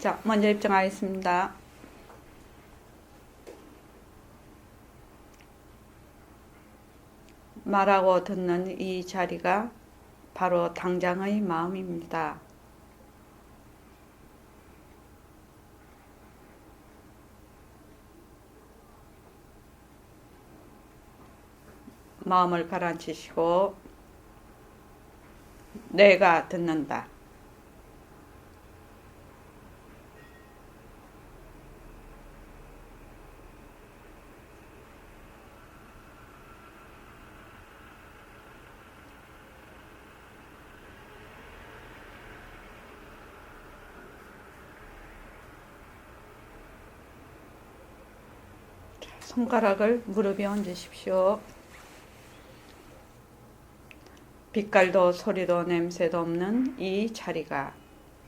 자, 먼저 입장하겠습니다. 말하고 듣는 이 자리가 바로 당장의 마음입니다. 마음을 가라앉히시고 내가 듣는다. 손가락을 무릎에 얹으십시오. 빛깔도 소리도 냄새도 없는 이 자리가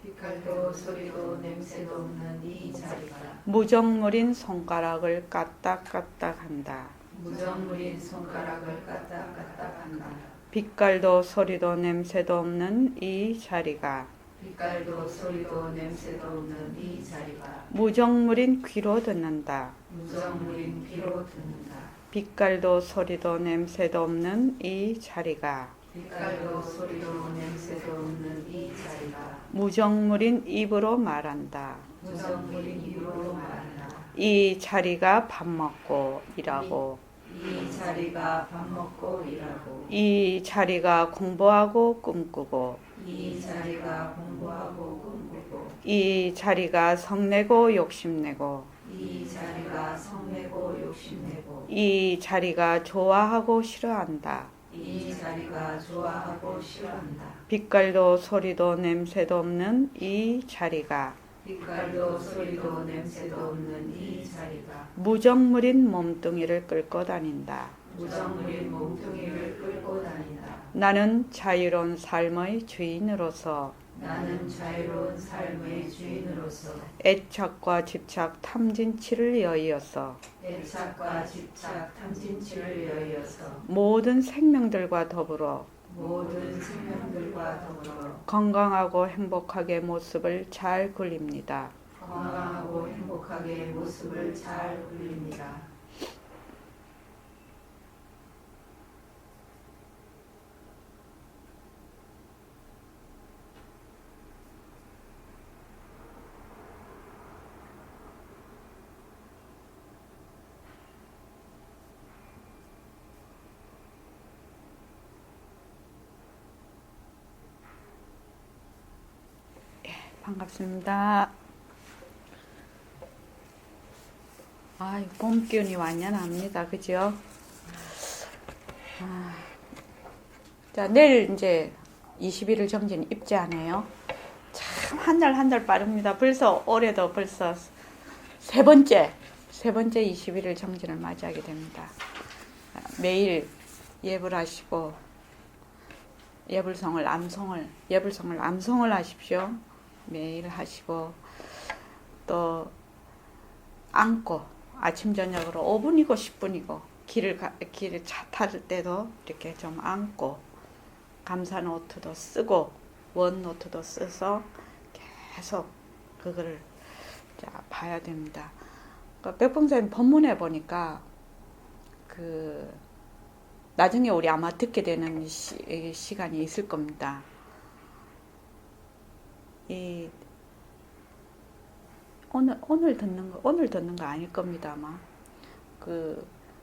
빛깔도 소리도 냄새도 없는 이 자리가 무정물인 손가락을 까딱까딱한다. 무정물인 손가락을 까딱까딱한다. 빛깔도 소리도 냄새도 없는 이 자리가 빛깔도 소리도 냄새도 없는 이 자리가 무정물인 귀로 듣는다. 무정물인 귀로 듣는다. 빛깔도 소리도 냄새도 없는 이 자리가 빛깔도 소리도 냄새도 없는 이 자리가 무정물인 입으로 말한다. 무정물인 입으로 말한다. 이 자리가 밥 먹고 일하고 이 자리가 밥 먹고 일하고 이 자리가 공부하고 꿈꾸고 이 자리가 공부하고 꿈꾸고 이 자리가 성내고 욕심내고 이 자리가 성내고 욕심내고 이 자리가 좋아하고 싫어한다. 이 자리가 좋아하고 싫어한다. 빛깔도 소리도 냄새도 없는 이 자리가 빛깔도 소리도 냄새도 없는 이 자리가 무정물인 몸뚱이를 끌고 다닌다. 무정물인 몸뚱이를 끌고 다닌다. 나는 자유로운 삶의 주인으로서 나는 자유로운 삶의 주인으로서 애착과 집착 탐진치를 여의어서 애착과 집착 탐진치를 여의어서 모든 생명들과 더불어 모든 생명들과 더불어 건강하고 행복하게 모습을 잘 굴립니다. 건강하고 행복하게 모습을 잘 굴립니다. 반갑습니다. 봄 기운이 완연합니다. 그죠? 자, 내일 이제 21일 정진 입지하네요. 참 한 달 한 달 빠릅니다. 벌써 올해도 벌써 세 번째 21일 정진을 맞이하게 됩니다. 매일 예불 하시고 예불성을 암송을 하십시오. 매일 하시고 또 안고 아침 저녁으로 5분이고 10분이고 길을 차 탈 때도 이렇게 좀 안고 감사 노트도 쓰고 원 노트도 써서 계속 그거를 봐야 됩니다. 백봉사님 법문에 보니까 나중에 우리 아마 듣게 되는 시간이 있을 겁니다. 오늘 듣는 거 아닐 겁니다, 아마.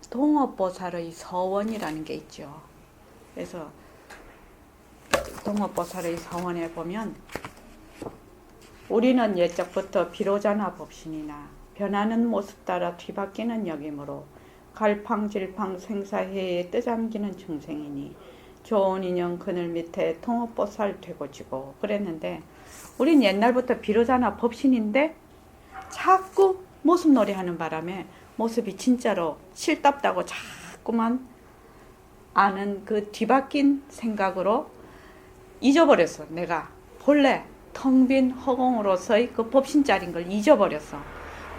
동업보살의 서원이라는 게 있죠. 그래서 동업보살의 서원에 보면 우리는 옛적부터 비로자나 법신이나 변하는 모습 따라 뒤바뀌는 역이므로 갈팡질팡 생사해에 뜨잠기는 중생이니 좋은 인연 그늘 밑에 통업보살 되고 지고 그랬는데 우린 옛날부터 비로자나 법신인데 자꾸 모습놀이 하는 바람에 모습이 진짜로 실답다고 자꾸만 아는 그 뒤바뀐 생각으로 잊어버렸어. 내가 본래 텅 빈 허공으로서의 그 법신자리인 걸 잊어버렸어.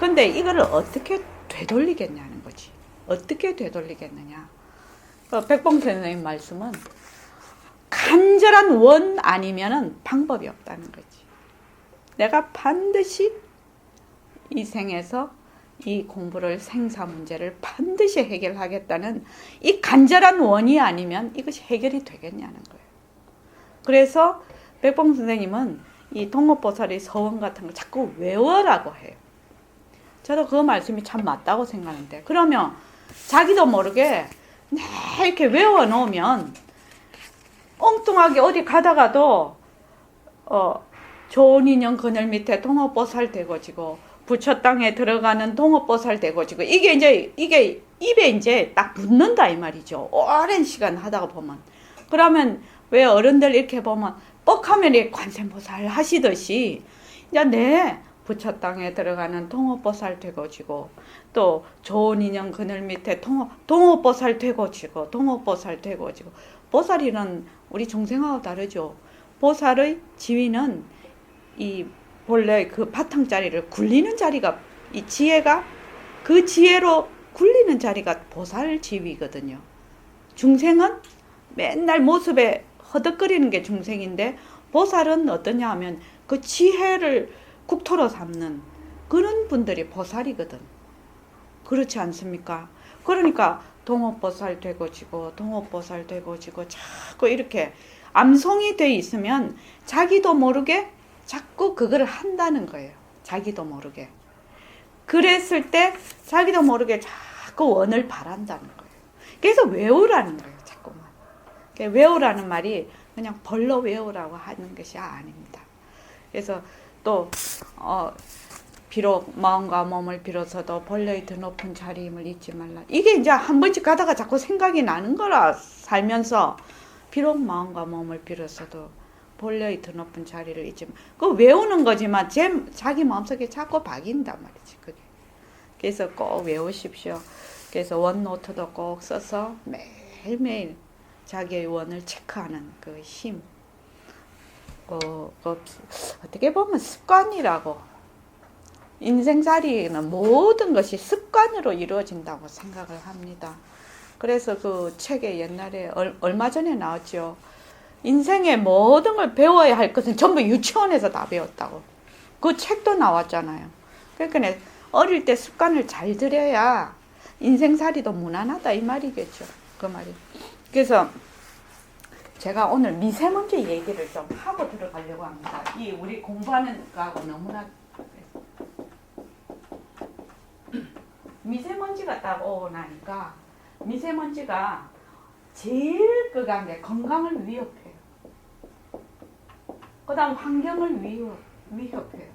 근데 이거를 어떻게 되돌리겠냐는 거지. 어떻게 되돌리겠느냐. 백봉 선생님 말씀은 간절한 원 아니면은 방법이 없다는 거지. 내가 반드시 이 생에서 이 공부를 생사 문제를 반드시 해결하겠다는 이 간절한 원이 아니면 이것이 해결이 되겠냐는 거예요. 그래서 백봉 선생님은 이 동업보살의 서원 같은 걸 자꾸 외워라고 해요. 저도 그 말씀이 참 맞다고 생각하는데, 그러면 자기도 모르게 이렇게 외워 놓으면 엉뚱하게 어디 가다가도 좋은 인연 그늘 밑에 동업보살 되고지고 부처 땅에 들어가는 동업보살 되고지고 이게 입에 이제 딱 붙는다 이 말이죠. 오랜 시간 하다가 보면. 그러면 왜 어른들 이렇게 보면 뻑하면 관세음보살 하시듯이 이제 내 부처 땅에 들어가는 동업보살 되고지고 또 좋은 인연 그늘 밑에 동업보살 되고지고 동업보살 되고지고. 보살이는 우리 중생하고 다르죠. 보살의 지위는 이 본래 그 바탕자리를 굴리는 자리가, 이 지혜가 그 지혜로 굴리는 자리가 보살 지위거든요. 중생은 맨날 모습에 허덕거리는 게 중생인데, 보살은 어떠냐 하면 그 지혜를 국토로 삼는 그런 분들이 보살이거든. 그렇지 않습니까? 그러니까 동업보살 되고지고 동업보살 되고지고 자꾸 이렇게 암송이 돼 있으면 자기도 모르게 자꾸 그거를 한다는 거예요. 자기도 모르게. 그랬을 때 자기도 모르게 자꾸 원을 바란다는 거예요. 그래서 외우라는 거예요. 자꾸만. 외우라는 말이 그냥 벌러 외우라고 하는 것이 아닙니다. 그래서 또 비록 마음과 몸을 빌어서도 본래의 더 높은 자리임을 잊지 말라. 이게 이제 한 번씩 가다가 자꾸 생각이 나는 거라. 살면서 비록 마음과 몸을 빌어서도 본래의 더 높은 자리를 잊지 말라. 그거 외우는 거지만 자기 마음속에 자꾸 박인단 말이지. 그게. 그래서 꼭 외우십시오. 그래서 원노트도 꼭 써서 매일매일 자기의 원을 체크하는 그 힘. 어떻게 보면 습관이라고. 인생살이는 모든 것이 습관으로 이루어진다고 생각을 합니다. 그래서 그 책에 옛날에 얼마 전에 나왔죠. 인생의 모든 걸 배워야 할 것은 전부 유치원에서 다 배웠다고. 그 책도 나왔잖아요. 그러니까 어릴 때 습관을 잘 들여야 인생살이도 무난하다 이 말이겠죠. 그 말이. 그래서 제가 오늘 미세먼지 얘기를 좀 하고 들어가려고 합니다. 이 우리 공부하는 거하고 너무나 미세먼지가 딱 오고 나니까 미세먼지가 제일 그간 게 건강을 위협해요. 그 다음 환경을 위협해요.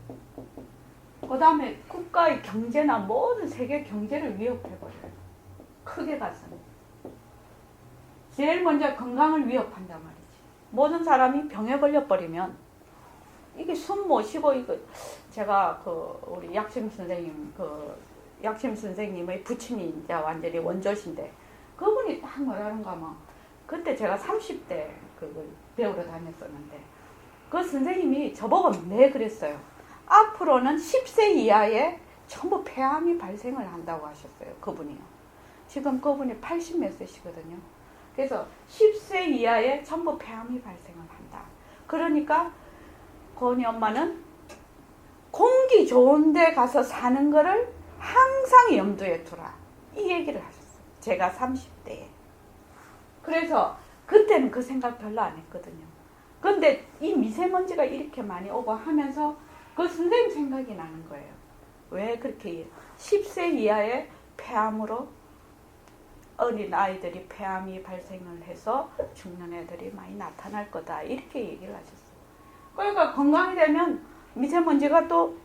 그 다음에 국가의 경제나 모든 세계 경제를 위협해버려요. 크게 가서는. 제일 먼저 건강을 위협한단 말이지. 모든 사람이 병에 걸려버리면 이게 숨 못 쉬고 이거 제가 우리 약심 선생님의 부친이 이제 완전히 원조신데 그분이 딱 뭐라는가 하면 그때 제가 30대 그걸 배우러 다녔었는데 그 선생님이 저보고 그랬어요. 앞으로는 10세 이하에 전부 폐암이 발생을 한다고 하셨어요. 그분이요. 지금 그분이 80 몇 세시거든요. 그래서 10세 이하에 전부 폐암이 발생을 한다. 그러니까 고은이 엄마는 공기 좋은 데 가서 사는 거를 항상 염두에 두라. 이 얘기를 하셨어요. 제가 30대에. 그래서 그때는 그 생각 별로 안 했거든요. 근데 이 미세먼지가 이렇게 많이 오고 하면서 그 선생님 생각이 나는 거예요. 왜 그렇게 10세 이하의 폐암으로 어린 아이들이 폐암이 발생을 해서 죽는 애들이 많이 나타날 거다. 이렇게 얘기를 하셨어요. 그러니까 건강이 되면 미세먼지가 또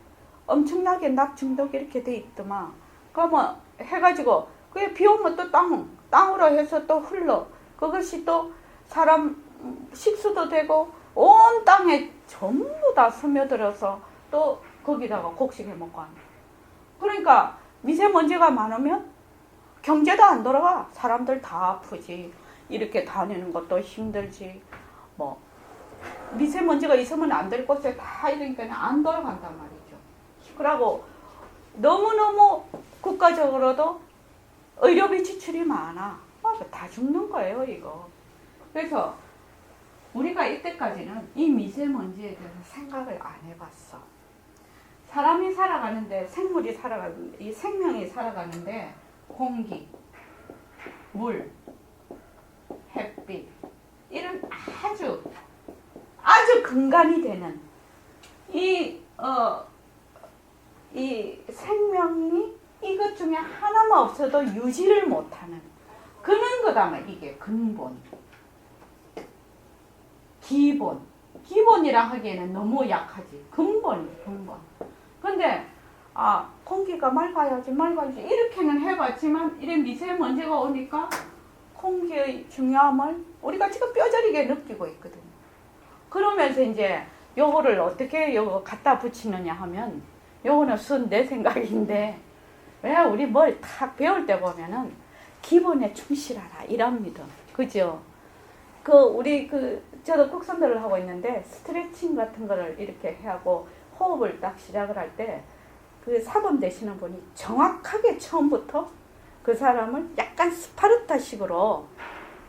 엄청나게 낙 중독 이렇게 돼 있더만. 그러면 해가지고 그게 비 오면 또 땅으로 해서 또 흘러. 그것이 또 사람 식수도 되고 온 땅에 전부 다 스며들어서 또 거기다가 곡식해 먹고 하는. 그러니까 미세먼지가 많으면 경제도 안 돌아가. 사람들 다 아프지. 이렇게 다니는 것도 힘들지. 뭐 미세먼지가 있으면 안 될 곳에 다 이러니까 안 돌아간단 말이죠. 그러고 너무너무 국가적으로도 의료비 지출이 많아. 다 죽는 거예요, 이거. 그래서 우리가 이때까지는 이 미세먼지에 대해서 생각을 안 해봤어. 사람이 살아가는데 생물이 살아가는데 이 생명이 살아가는데 공기, 물, 햇빛 이런 아주 근간이 되는 이 생명이 이것 중에 하나만 없어도 유지를 못하는 그런 거다. 이게 근본, 기본이라 하기에는 너무 약하지. 근본. 근데 공기가 맑아야지 이렇게는 해봤지만 이런 미세먼지가 오니까 공기의 중요함을 우리가 지금 뼈저리게 느끼고 있거든요. 그러면서 이제 요거를 어떻게 요거 갖다 붙이느냐 하면 요거는 순 내 생각인데 왜 우리 뭘 탁 배울 때 보면은 기본에 충실하라 이랍니다. 그죠? 저도 국선들을 하고 있는데 스트레칭 같은 거를 이렇게 하고 호흡을 딱 시작을 할 때 그 사범 되시는 분이 정확하게 처음부터 그 사람을 약간 스파르타식으로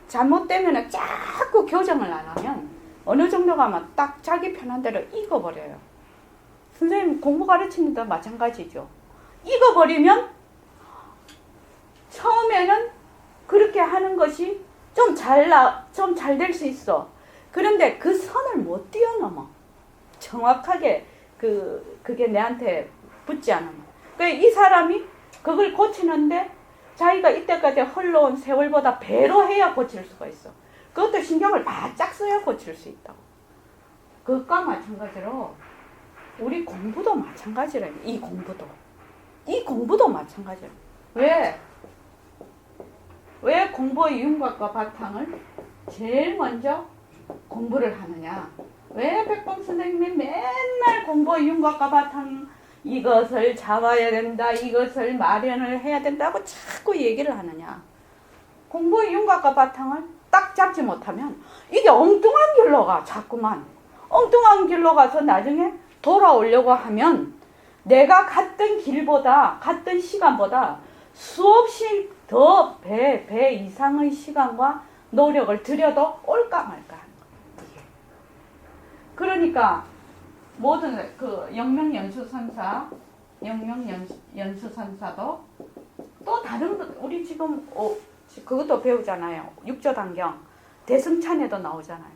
잘못되면 자꾸 교정을 안 하면 어느 정도 가면 딱 자기 편한 대로 익어버려요. 선생님 공부 가르치는 데 마찬가지죠. 익어버리면 처음에는 그렇게 하는 것이 좀 잘 될 수 있어. 그런데 그 선을 못 뛰어넘어. 정확하게 그게 내한테 붙지 않으면. 그러니까 이 사람이 그걸 고치는데 자기가 이때까지 흘러온 세월보다 배로 해야 고칠 수가 있어. 그것도 신경을 바짝 써야 고칠 수 있다고. 그것과 마찬가지로 우리 공부도 마찬가지라. 이 공부도 마찬가지라. 왜 공부의 윤곽과 바탕을 제일 먼저 공부를 하느냐? 왜 백범 선생님이 맨날 공부의 윤곽과 바탕 이것을 잡아야 된다, 이것을 마련을 해야 된다고 자꾸 얘기를 하느냐? 공부의 윤곽과 바탕을 딱 잡지 못하면 이게 엉뚱한 길로 가. 자꾸만 엉뚱한 길로 가서 나중에 돌아오려고 하면 내가 갔던 길보다 갔던 시간보다 수없이 더 배 이상의 시간과 노력을 들여도 올까 말까 하는 거예요. 그러니까 모든 영명연수선사도 또 다른 우리 지금 그것도 배우잖아요. 육조단경 대승찬에도 나오잖아요.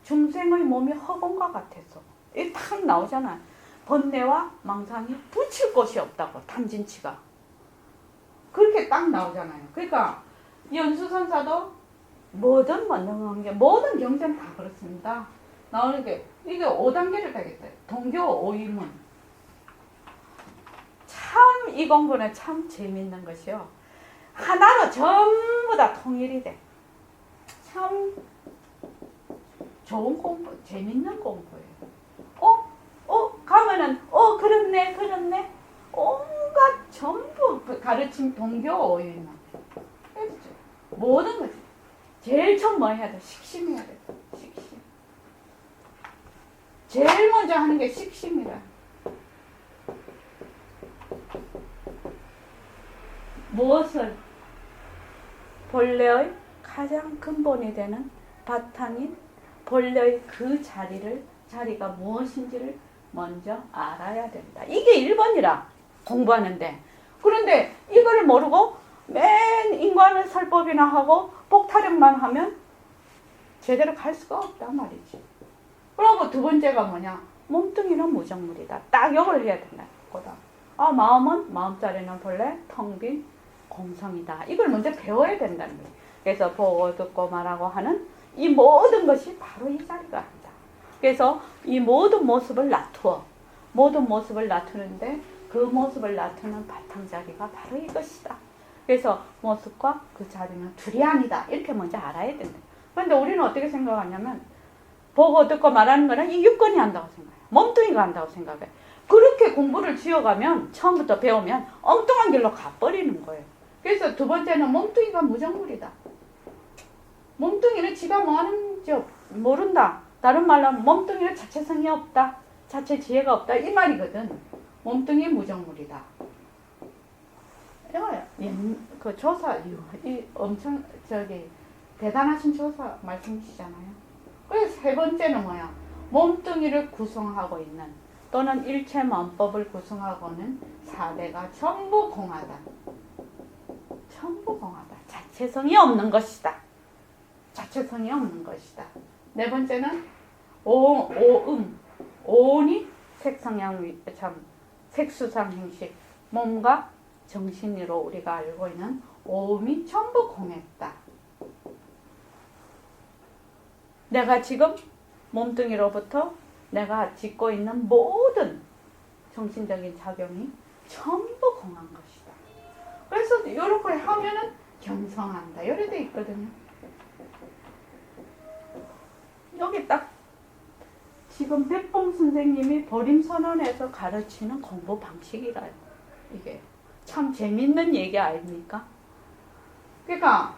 중생의 몸이 허공과 같아서 이 탁 나오잖아요. 번뇌와 망상이 붙일 곳이 없다고. 탐진치가 그렇게 딱 나오잖아요. 그러니까 연수선사도 모든 경전 다 그렇습니다. 나오는 게 이게 5단계를 가겠어요. 동교 5위문. 참 이 공부는 참 재밌는 것이요. 하나로 전부 다 통일이 돼. 참 좋은 공부, 재밌는 공부예요. 가면은 그렇네. 온갖 전부 가르침 동교 5위문. 그렇죠. 모든 것이 제일 처음 뭐 해야 돼? 식심해야 돼. 식심. 제일 먼저 하는 게 식심이라. 무엇을 본래의 가장 근본이 되는 바탕인 본래의 그 자리가 무엇인지를 먼저 알아야 된다. 이게 1번이라 공부하는데. 그런데 이걸 모르고 맨 인간의 설법이나 하고 복타령만 하면 제대로 갈 수가 없단 말이지. 그리고 두 번째가 뭐냐? 몸뚱이는 무정물이다. 딱 이걸 해야 된다. 마음은 마음자리는 본래 텅 빈 공성이다. 이걸 먼저 배워야 된다는 거예요. 그래서 보고 듣고 말하고 하는 이 모든 것이 바로 이 자리가 한다. 그래서 이 모든 모습을 놔두는데 그 모습을 놔두는 바탕자리가 바로 이것이다. 그래서 모습과 그 자리는 둘이 아니다. 이렇게 먼저 알아야 된다. 그런데 우리는 어떻게 생각하냐면 보고 듣고 말하는 거는 이 육건이 한다고 생각해요. 몸뚱이가 한다고 생각해. 그렇게 공부를 지어가면 처음부터 배우면 엉뚱한 길로 가버리는 거예요. 그래서 두 번째는 몸뚱이가 무정물이다. 몸뚱이는 지가 뭐하는지 모른다. 다른 말로 하면 몸뚱이는 자체성이 없다. 자체 지혜가 없다. 이 말이거든. 몸뚱이 무정물이다. 그 조사, 엄청 대단하신 조사 말씀이시잖아요. 그래서 세 번째는 뭐야? 몸뚱이를 구성하고 있는 또는 일체만법을 구성하고는 사대가 전부 공하다. 전부 공하다. 자체성이 없는 것이다. 자체성이 없는 것이다. 네 번째는 오온이 색수상 행식, 몸과 정신으로 우리가 알고 있는 오음이 전부 공했다. 내가 지금 몸뚱이로부터 내가 짓고 있는 모든 정신적인 작용이 전부 공한 것이다. 그래서 이렇게 하면은 견성한다. 이렇게 돼 있거든요. 여기 딱 지금 백봉 선생님이 버림선언에서 가르치는 공부 방식이라요. 이게 참 재밌는 얘기 아닙니까? 그러니까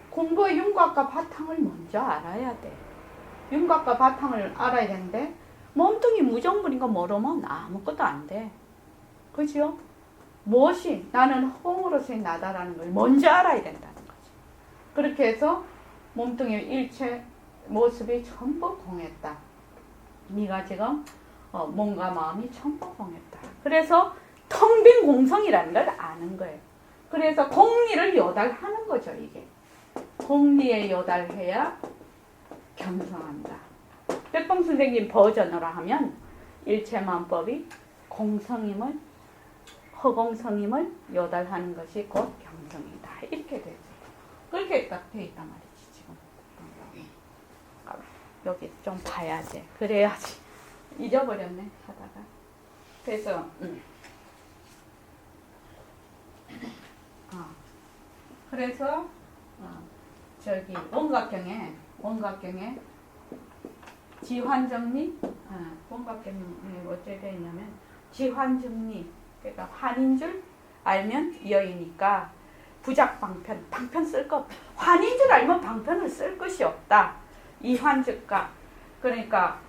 공부의 윤곽과 바탕을 먼저 알아야 돼. 윤곽과 바탕을 알아야 되는데 몸뚱이 무정분인 거 모르면 아무것도 안 돼. 그죠? 무엇이 나는 홍으로서의 나다라는 걸 먼저 알아야 된다는 거지. 그렇게 해서 몸뚱이 일체 모습이 전부 공했다. 네가 지금 몸과 마음이 전부 공했다. 그래서 텅 빈 공성이라는 걸 아는 거예요. 그래서 공리를 요달하는 거죠. 이게 공리에 요달해야 견성한다. 백봉 선생님 버전으로 하면 일체만법이 공성임을 허공성임을 요달하는 것이 곧 경성이다. 이렇게 되죠. 그렇게 딱 돼 있단 말이지 지금. 여기 좀 봐야 돼. 그래야지. 잊어버렸네 하다가. 그래서 그래서 저기 원각경에 지환정리 원각경에 어떻게 되어 있냐면 지환정리 그러니까 환인 줄 알면 여이니까 부작방편 쓸 거 환인 줄 알면 방편을 쓸 것이 없다. 이환즉각 그러니까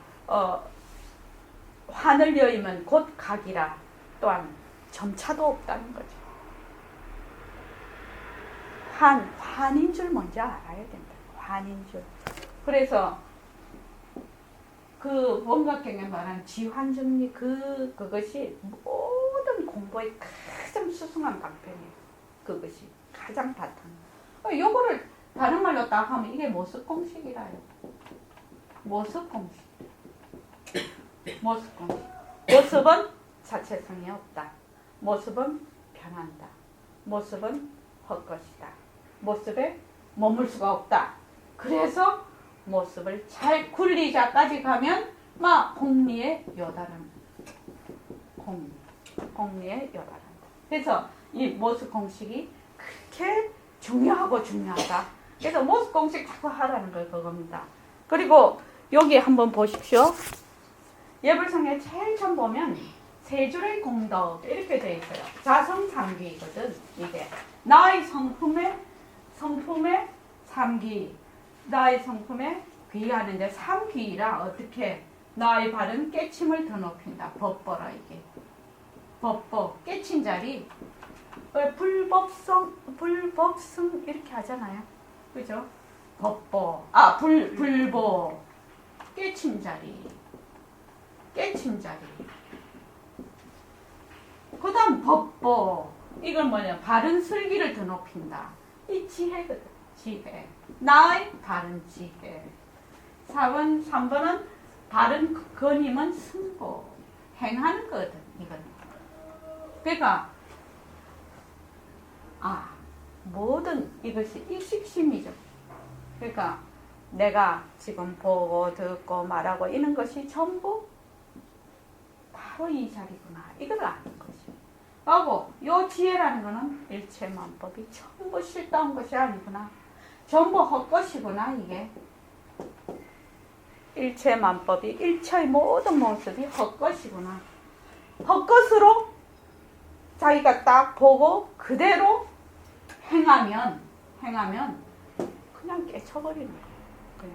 환을 여이면 곧 각이라 또한 점차도 없다는 거죠. 환인 줄 먼저 알아야 된다. 환인 줄. 그래서 그 원각경에 말한 지환정리 그것이 모든 공부의 가장 수승한 방편이에요. 그것이 가장 바탕. 요거를 다른 말로 딱 하면 이게 모습 공식이라요. 모습 공식. 모습은 자체성이 없다. 모습은 변한다. 모습은 헛것이다. 모습에 머물 수가 없다. 그래서 모습을 잘 굴리자까지 가면 막 공리에 요달한다. 공리에 요달한다. 그래서 이 모습 공식이 그렇게 중요하다. 그래서 모습 공식 자꾸 하라는 걸 그겁니다. 그리고 여기 한번 보십시오. 예불성에 제일 처음 보면 세 줄의 공덕 이렇게 되어 있어요. 자성삼귀거든. 이게 나의 성품의 삼귀, 나의 성품에 귀하는데 삼귀라 어떻게 나의 바른 깨침을 더 높인다. 법보라 이게. 법보 깨친 자리 불법성 이렇게 하잖아요. 그죠? 법보 불보 깨친 자리. 그 다음 법보 이건 뭐냐 바른 슬기를 더 높인다. 이 지혜거든. 지혜 나의 바른 지혜. 3번은 바른 건임은 승고 행하는 거거든. 이건 그러니까 모든 이것이 일식심이죠. 그러니까 내가 지금 보고 듣고 말하고 이런 것이 전부 바로 이 자리구나. 이걸 아는 거지. 하고 요 지혜라는 거는 일체만법이 전부 실다운 것이 아니구나. 전부 헛것이구나. 이게 일체만법이 일체의 모든 모습이 헛것이구나. 헛것으로 자기가 딱 보고 그대로 행하면 그냥 깨쳐버리는 거예요.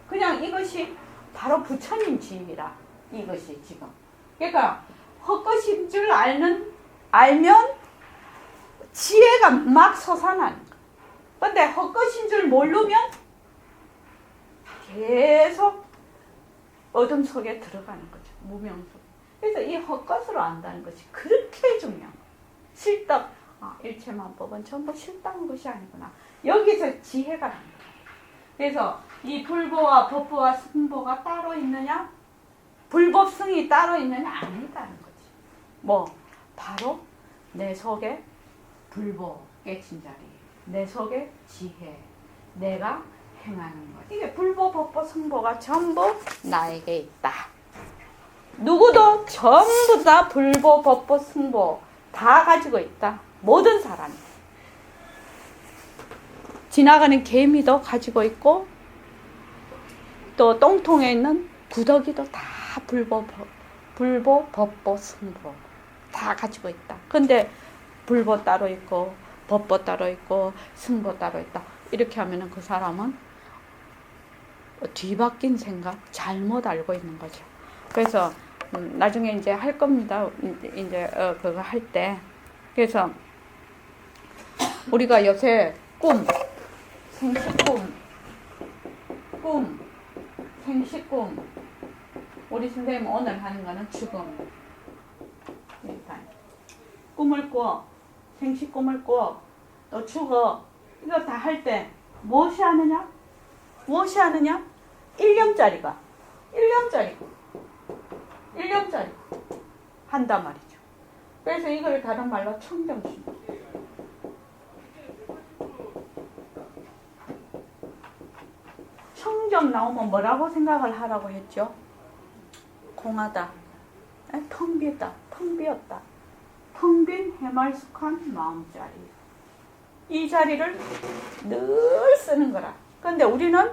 그냥 이것이 바로 부처님 지혜라. 이것이 지금. 그러니까 헛것인 줄 알면 지혜가 막 솟아나는 거예요. 근데 헛것인 줄 모르면 계속 어둠 속에 들어가는 거죠. 무명 속에. 그래서 이 헛것으로 안다는 것이 그렇게 중요한 거예요. 실덕, 일체만법은 전부 실덕한 것이 아니구나. 여기서 지혜가 나는 거예요. 그래서 이 불보와 법보와 승보가 따로 있느냐? 불법승이 따로 있느냐? 아니다는 거지. 뭐 바로 내 속에 불보 깨친 자리, 내 속에 지혜, 내가 행하는 것. 이게 불보, 법보, 승보가 전부 나에게 있다. 누구도 전부 다 불보, 법보, 승보 다 가지고 있다. 모든 사람이. 지나가는 개미도 가지고 있고 또 똥통에 있는 구더기도 다 불보, 법보, 승보 다 가지고 있다. 근데 불보 따로 있고 법보 따로 있고 승보 따로 있다. 이렇게 하면은 그 사람은 뒤바뀐 생각, 잘못 알고 있는 거죠. 그래서 나중에 이제 할 겁니다. 이제 그거 할 때. 그래서 우리가 요새 생식꿈, 생식꿈. 우리 선생님 오늘 하는 거는 죽음. 일단 꿈을 꿔, 생식꿈을 꿔, 또 죽어. 이거 다 할 때 무엇이 하느냐? 1년짜리가 1년짜리 한단 말이죠. 그래서 이걸 다른 말로 청정심. 청정 나오면 뭐라고 생각을 하라고 했죠? 공하다, 텅 비었다, 텅 비었다. 텅 빈 해말숙한 마음자리. 이 자리를 늘 쓰는 거라. 근데 우리는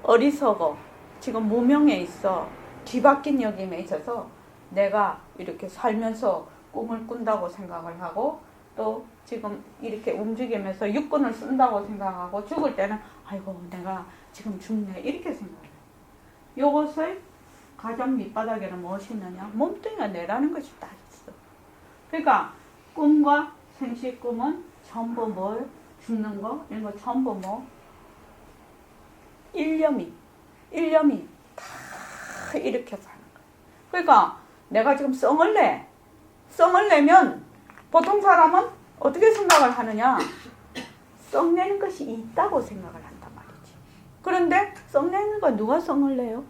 어리석어. 지금 무명에 있어. 뒤바뀐 여김에 있어서 내가 이렇게 살면서 꿈을 꾼다고 생각을 하고 또 지금 이렇게 움직이면서 육군을 쓴다고 생각하고 죽을 때는 아이고 내가 지금 죽네 이렇게 생각해요. 요것의 가장 밑바닥에는 무엇이 있느냐? 몸뚱이가 내라는 것이 딱 있어. 그러니까 꿈과 생식꿈은 전부 뭐 죽는 거 이런 거 전부 뭐 일념이 다 이렇게 사는 거야. 그러니까 내가 지금 썽을 내면 보통 사람은 어떻게 생각을 하느냐? 썽내는 것이 있다고 생각을 한단 말이지. 그런데 썽내는 거 누가 썽을 내요?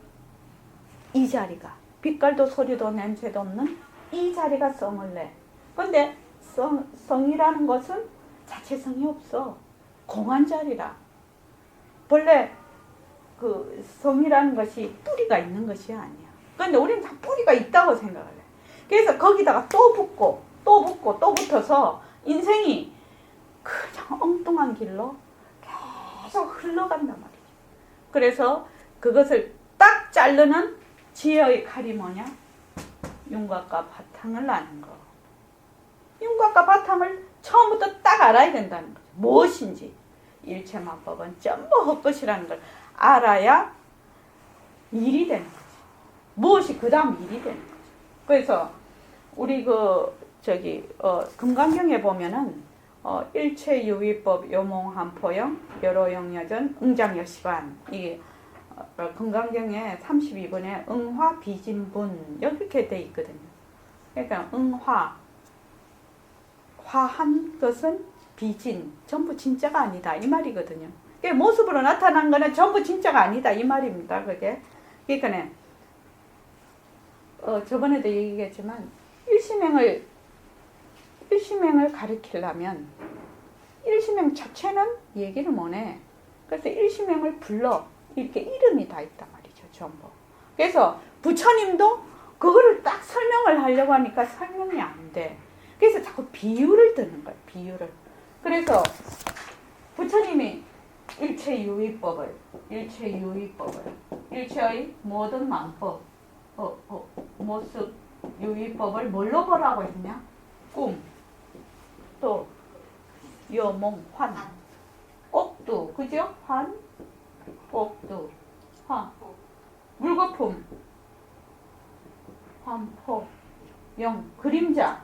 이 자리가 빛깔도 소리도 냄새도 없는 이 자리가 썽을 내. 근데 성이라는 것은 자체성이 없어. 공한 자리라. 본래 그 성이라는 것이 뿌리가 있는 것이 아니야. 그런데 우리는 다 뿌리가 있다고 생각을 해. 그래서 거기다가 또 붙어서 인생이 그냥 엉뚱한 길로 계속 흘러간단 말이지. 그래서 그것을 딱 자르는 지혜의 칼이 뭐냐? 윤곽과 바탕을 아는 거. 윤곽과 바탕을 처음부터 딱 알아야 된다는 거죠. 무엇인지. 일체만법은 전부 헛것이라는 걸 알아야 일이 되는 거죠. 무엇이 그 다음 일이 되는 거죠. 그래서 우리 금강경에 보면은 일체유의법 요몽한포영 여로영여전 응장여시반 이게 금강경에 32번에 응화비진분 이렇게 돼 있거든요. 그러니까 화한 것은 비진 전부 진짜가 아니다 이 말이거든요. 모습으로 나타난 거는 전부 진짜가 아니다 이 말입니다. 그게 그러니까 저번에도 얘기했지만 일심행을 가리키려면 일심행 자체는 얘기를 못해. 그래서 일심행을 불러 이렇게 이름이 다 있단 말이죠. 전부. 그래서 부처님도 그거를 딱 설명을 하려고 하니까 설명이 안 돼. 그래서 자꾸 비유를 드는 거예요. 비유를. 그래서 부처님이 일체유의법을 일체의 모든 만법 모습 유의법을 뭘로 보라고 했냐? 꿈, 또 여몽, 환, 옥두, 그죠? 환, 옥두, 환, 물거품, 환포, 영, 그림자,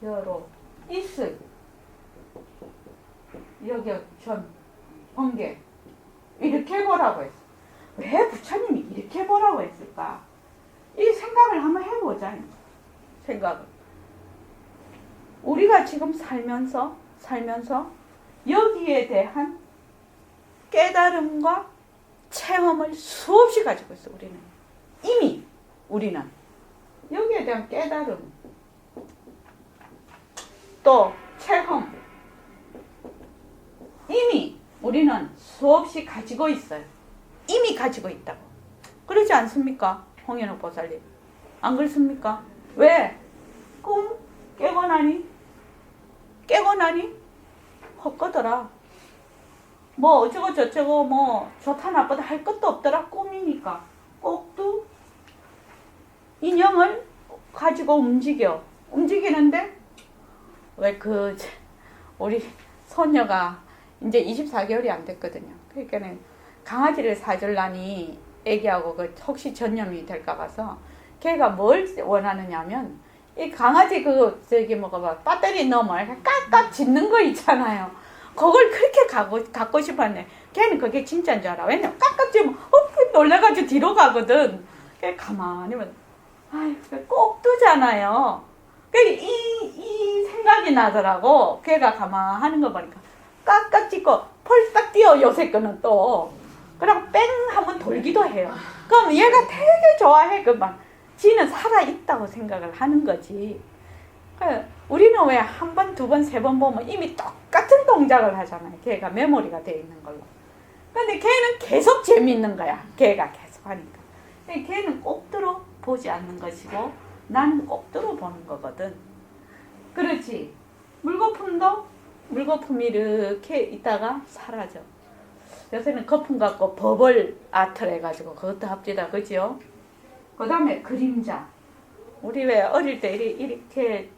여로, 이슬, 여격, 전, 번개 이렇게 보라고 했어. 왜 부처님이 이렇게 보라고 했을까? 이 해보자는 생각을. 우리가 지금 살면서 여기에 대한 깨달음과 체험을 수없이 가지고 있어. 우리는 이미 우리는 여기에 대한 깨달음 또 체험 이미 우리는 수없이 가지고 있어요. 이미 가지고 있다고. 그러지 않습니까? 홍현옥 보살님. 안 그렇습니까? 왜? 꿈 깨고 나니 헛거더라. 뭐 어쩌고 저쩌고 뭐 좋다 나쁘다 할 것도 없더라. 꿈이니까. 꼭두 인형을 가지고 움직이는데 왜 우리 손녀가 이제 24개월이 안 됐거든요. 그러니까는 강아지를 사줄라니 애기하고 혹시 전염이 될까 봐서 걔가 뭘 원하느냐면 이 강아지 배터리 너머에 깍깍 짖는 거 있잖아요. 그걸 그렇게 갖고 싶었네. 걔는 그게 진짜인 줄 알아. 왜냐면 깍깍 짖으면 놀래가지고 뒤로 가거든. 걔 가만히 보면 아이 꼭 뜨잖아요. 이 생각이 나더라고. 걔가 가만히 하는 거 보니까 깍깍 짖고 펄딱 뛰어. 요새 거는 또 그리고 뺑 하면 돌기도 해요. 그럼 얘가 되게 좋아해. 지는 살아있다고 생각을 하는 거지. 우리는 왜 한 번, 두 번, 세 번 보면 이미 똑같은 동작을 하잖아요. 걔가 메모리가 되어 있는 걸로. 근데 걔는 계속 재미있는 거야. 걔가 계속 하니까. 걔는 꼭 들어 보지 않는 것이고 나는 꼭 들어 보는 거거든. 그렇지. 물거품이 이렇게 있다가 사라져. 요새는 거품 갖고 버블 아트를 해가지고 그것도 합디다. 그죠? 그 다음에 그림자. 우리 왜 어릴 때 이렇게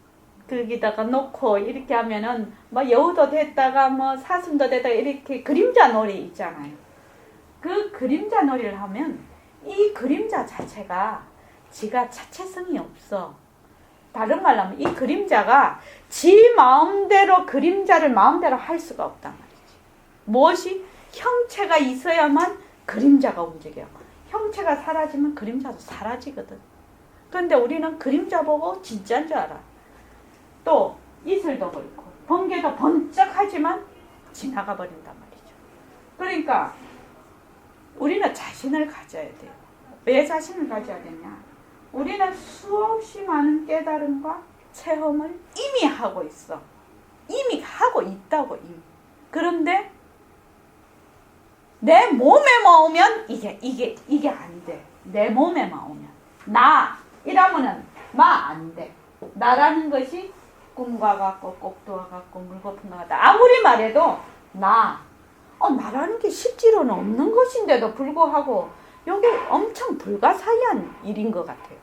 거기다가 놓고 이렇게 하면은 뭐 여우도 됐다가 뭐 사슴도 됐다가 이렇게 그림자 놀이 있잖아요. 그 그림자 놀이를 하면 이 그림자 자체가 지가 자체성이 없어. 다른 말로 하면 이 그림자가 지 마음대로 그림자를 마음대로 할 수가 없단 말이지. 무엇이? 형체가 있어야만 그림자가 움직여. 형체가 사라지면 그림자도 사라지거든. 그런데 우리는 그림자 보고 진짜인 줄 알아. 또 이슬도 그렇고 번개도 번쩍하지만 지나가 버린단 말이죠. 그러니까 우리는 자신을 가져야 돼요. 왜 자신을 가져야 되냐? 우리는 수없이 많은 깨달음과 체험을 이미 하고 있어. 이미 하고 있다고 이미. 그런데 내 몸에만 오면 이게 안 돼. 내 몸에만 오면. 나 이러면은 안 돼. 나라는 것이 꿈과 같고 꼭두와 같고 물거품과 같다. 아무리 말해도 나라는 게 실제로는 없는 것인데도 불구하고 이게 엄청 불가사의한 일인 것 같아요.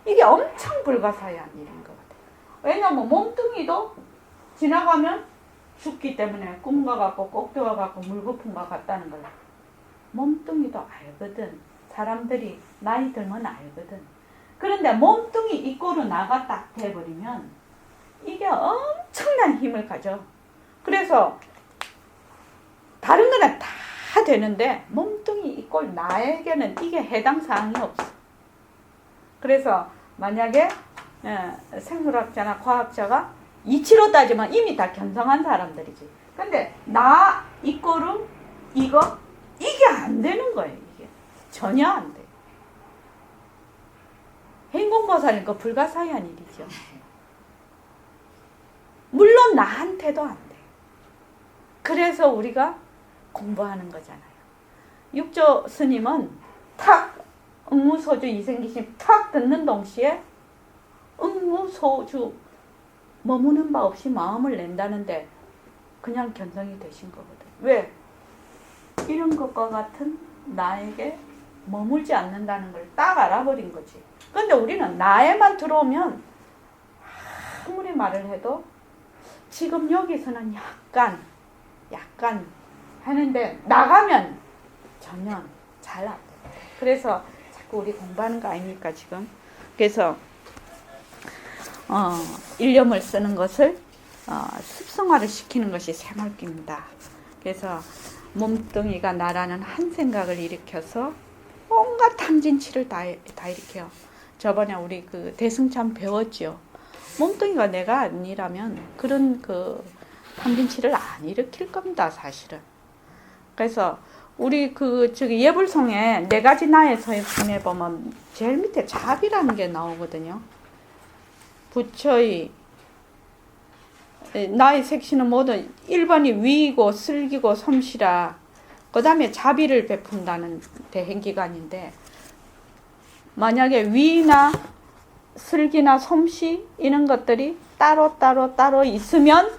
이게 엄청 불가사의한 일인 것 같아요. 왜냐면 몸뚱이도 지나가면 죽기 때문에 꿈과 같고 꼭두와 같고 물거품과 같다는 걸 몸뚱이도 알거든. 사람들이 나이 들면 알거든. 그런데 몸뚱이 이꼬로 나가 딱 돼버리면 이게 엄청난 힘을 가져. 그래서 다른 거는 다 되는데 몸뚱이 이꼴 나에게는 이게 해당 사항이 없어. 그래서 만약에 생물학자나 과학자가 이치로 따지면 이미 다 견성한 사람들이지. 근데 나 이꼴은 이게 안 되는 거예요. 이게 전혀 안 돼. 행공보살이니까 불가사의한 일이죠. 물론 나한테도 안 돼. 그래서 우리가 공부하는 거잖아요. 육조 스님은 탁 응무소주 이생기심 탁 듣는 동시에 응무소주 머무는 바 없이 마음을 낸다는데 그냥 견성이 되신 거거든. 왜? 이런 것과 같은 나에게 머물지 않는다는 걸 딱 알아버린 거지. 근데 우리는 나에만 들어오면 아무리 말을 해도 지금 여기서는 약간 하는데 나가면 전혀 잘 안 돼. 그래서 자꾸 우리 공부하는 거 아닙니까 지금? 그래서 일념을 쓰는 것을 습성화를 시키는 것이 새말기입니다. 그래서 몸뚱이가 나라는 한 생각을 일으켜서 온갖 탐진치를 다 일으켜요. 저번에 우리 그 대승참 배웠죠. 몸뚱이가 내가 아니라면 그런 그 판빈치를 안 일으킬 겁니다, 사실은. 그래서 우리 그 저기 예불송에 네 가지 나의 서에 보면 제일 밑에 자비라는 게 나오거든요. 부처의 나의 색신은 모두 1번이 위이고 슬기고 솜씨라, 그 다음에 자비를 베푼다는 대행기관인데, 만약에 위나 슬기나 솜씨 이런 것들이 따로 있으면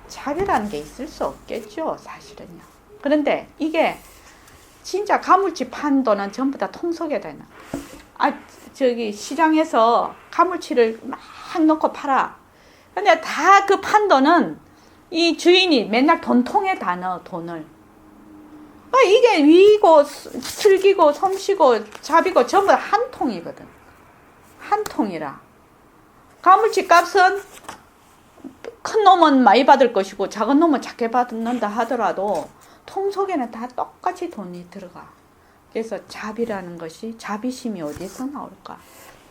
자비라는 게 있을 수 없겠죠, 사실은요. 그런데 이게 진짜 가물치 판도는 전부 다 통속에 되는, 저기 시장에서 가물치를 막 넣고 팔아. 근데 다 그 판도는 이 주인이 맨날 돈통에다 넣어, 돈을. 이게 위고 슬기고 솜씨고 자비고 전부 다 한 통이거든. 한 통이라. 가물치 값은 큰 놈은 많이 받을 것이고 작은 놈은 작게 받는다 하더라도 통 속에는 다 똑같이 돈이 들어가. 그래서 자비라는 것이, 자비심이 어디서 나올까?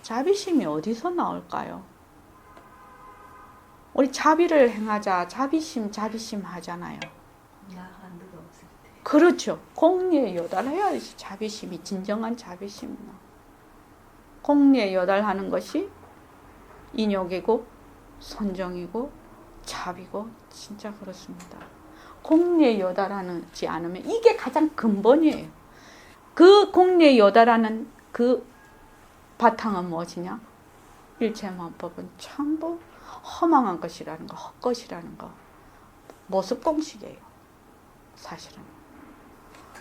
자비심이 어디서 나올까요? 우리 자비를 행하자, 자비심 하잖아요. 나한도 없을 때. 그렇죠. 공리에 요달해야지 자비심이, 진정한 자비심이 나. 공리에 요달하는 것이 인욕이고 선정이고 자비고, 진짜 그렇습니다. 공리에 요달하지 않으면 이게 가장 근본이에요. 그 공리에 요달하는 그 바탕은 무엇이냐? 일체만법은 전부 허망한 것이라는 거, 헛것이라는 거, 모습공식이에요, 사실은.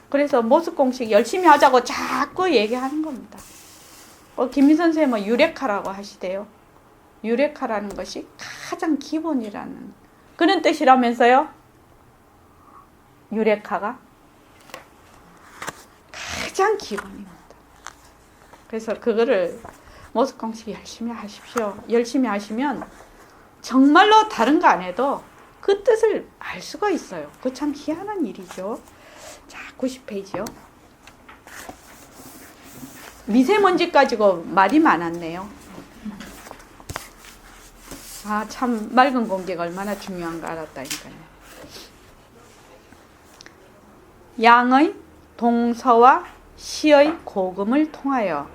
그래서 모습공식 열심히 하자고 자꾸 얘기하는 겁니다. 김미 선생님은 유레카라고 하시대요. 유레카라는 것이 가장 기본이라는 그런 뜻이라면서요. 유레카가 가장 기본입니다. 그래서 그거를 모습공식 열심히 하십시오. 열심히 하시면 정말로 다른 거 안 해도 그 뜻을 알 수가 있어요. 그거 참 희한한 일이죠. 자, 90페이지요. 미세먼지 가지고 말이 많았네요. 참 맑은 공기가 얼마나 중요한가 알았다니까요. 양의 동서와 시의 고금을 통하여,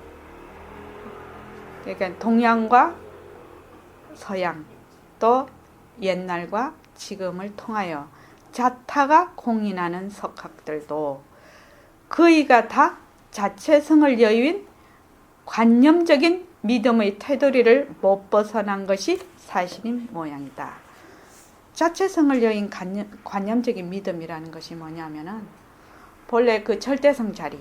그러니까 동양과 서양 또 옛날과 지금을 통하여 자타가 공인하는 석학들도 그이가 다 자체성을 여유인 관념적인 믿음의 테두리를 못 벗어난 것이 사실인 모양이다. 자체성을 여인 관념적인 믿음이라는 것이 뭐냐면은 본래 그 절대성 자리,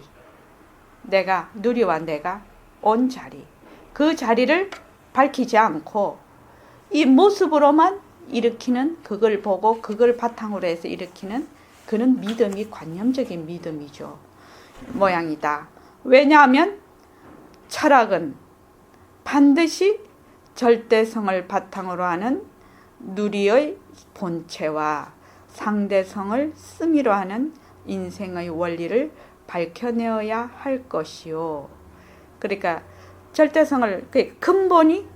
내가, 누리와 내가 온 자리, 그 자리를 밝히지 않고 이 모습으로만 일으키는, 그걸 보고 그걸 바탕으로 해서 일으키는 그런 믿음이 관념적인 믿음이죠. 모양이다. 왜냐하면 철학은 반드시 절대성을 바탕으로 하는 누리의 본체와 상대성을 쓰미로 하는 인생의 원리를 밝혀내어야 할 것이요. 그러니까 절대성을, 근본이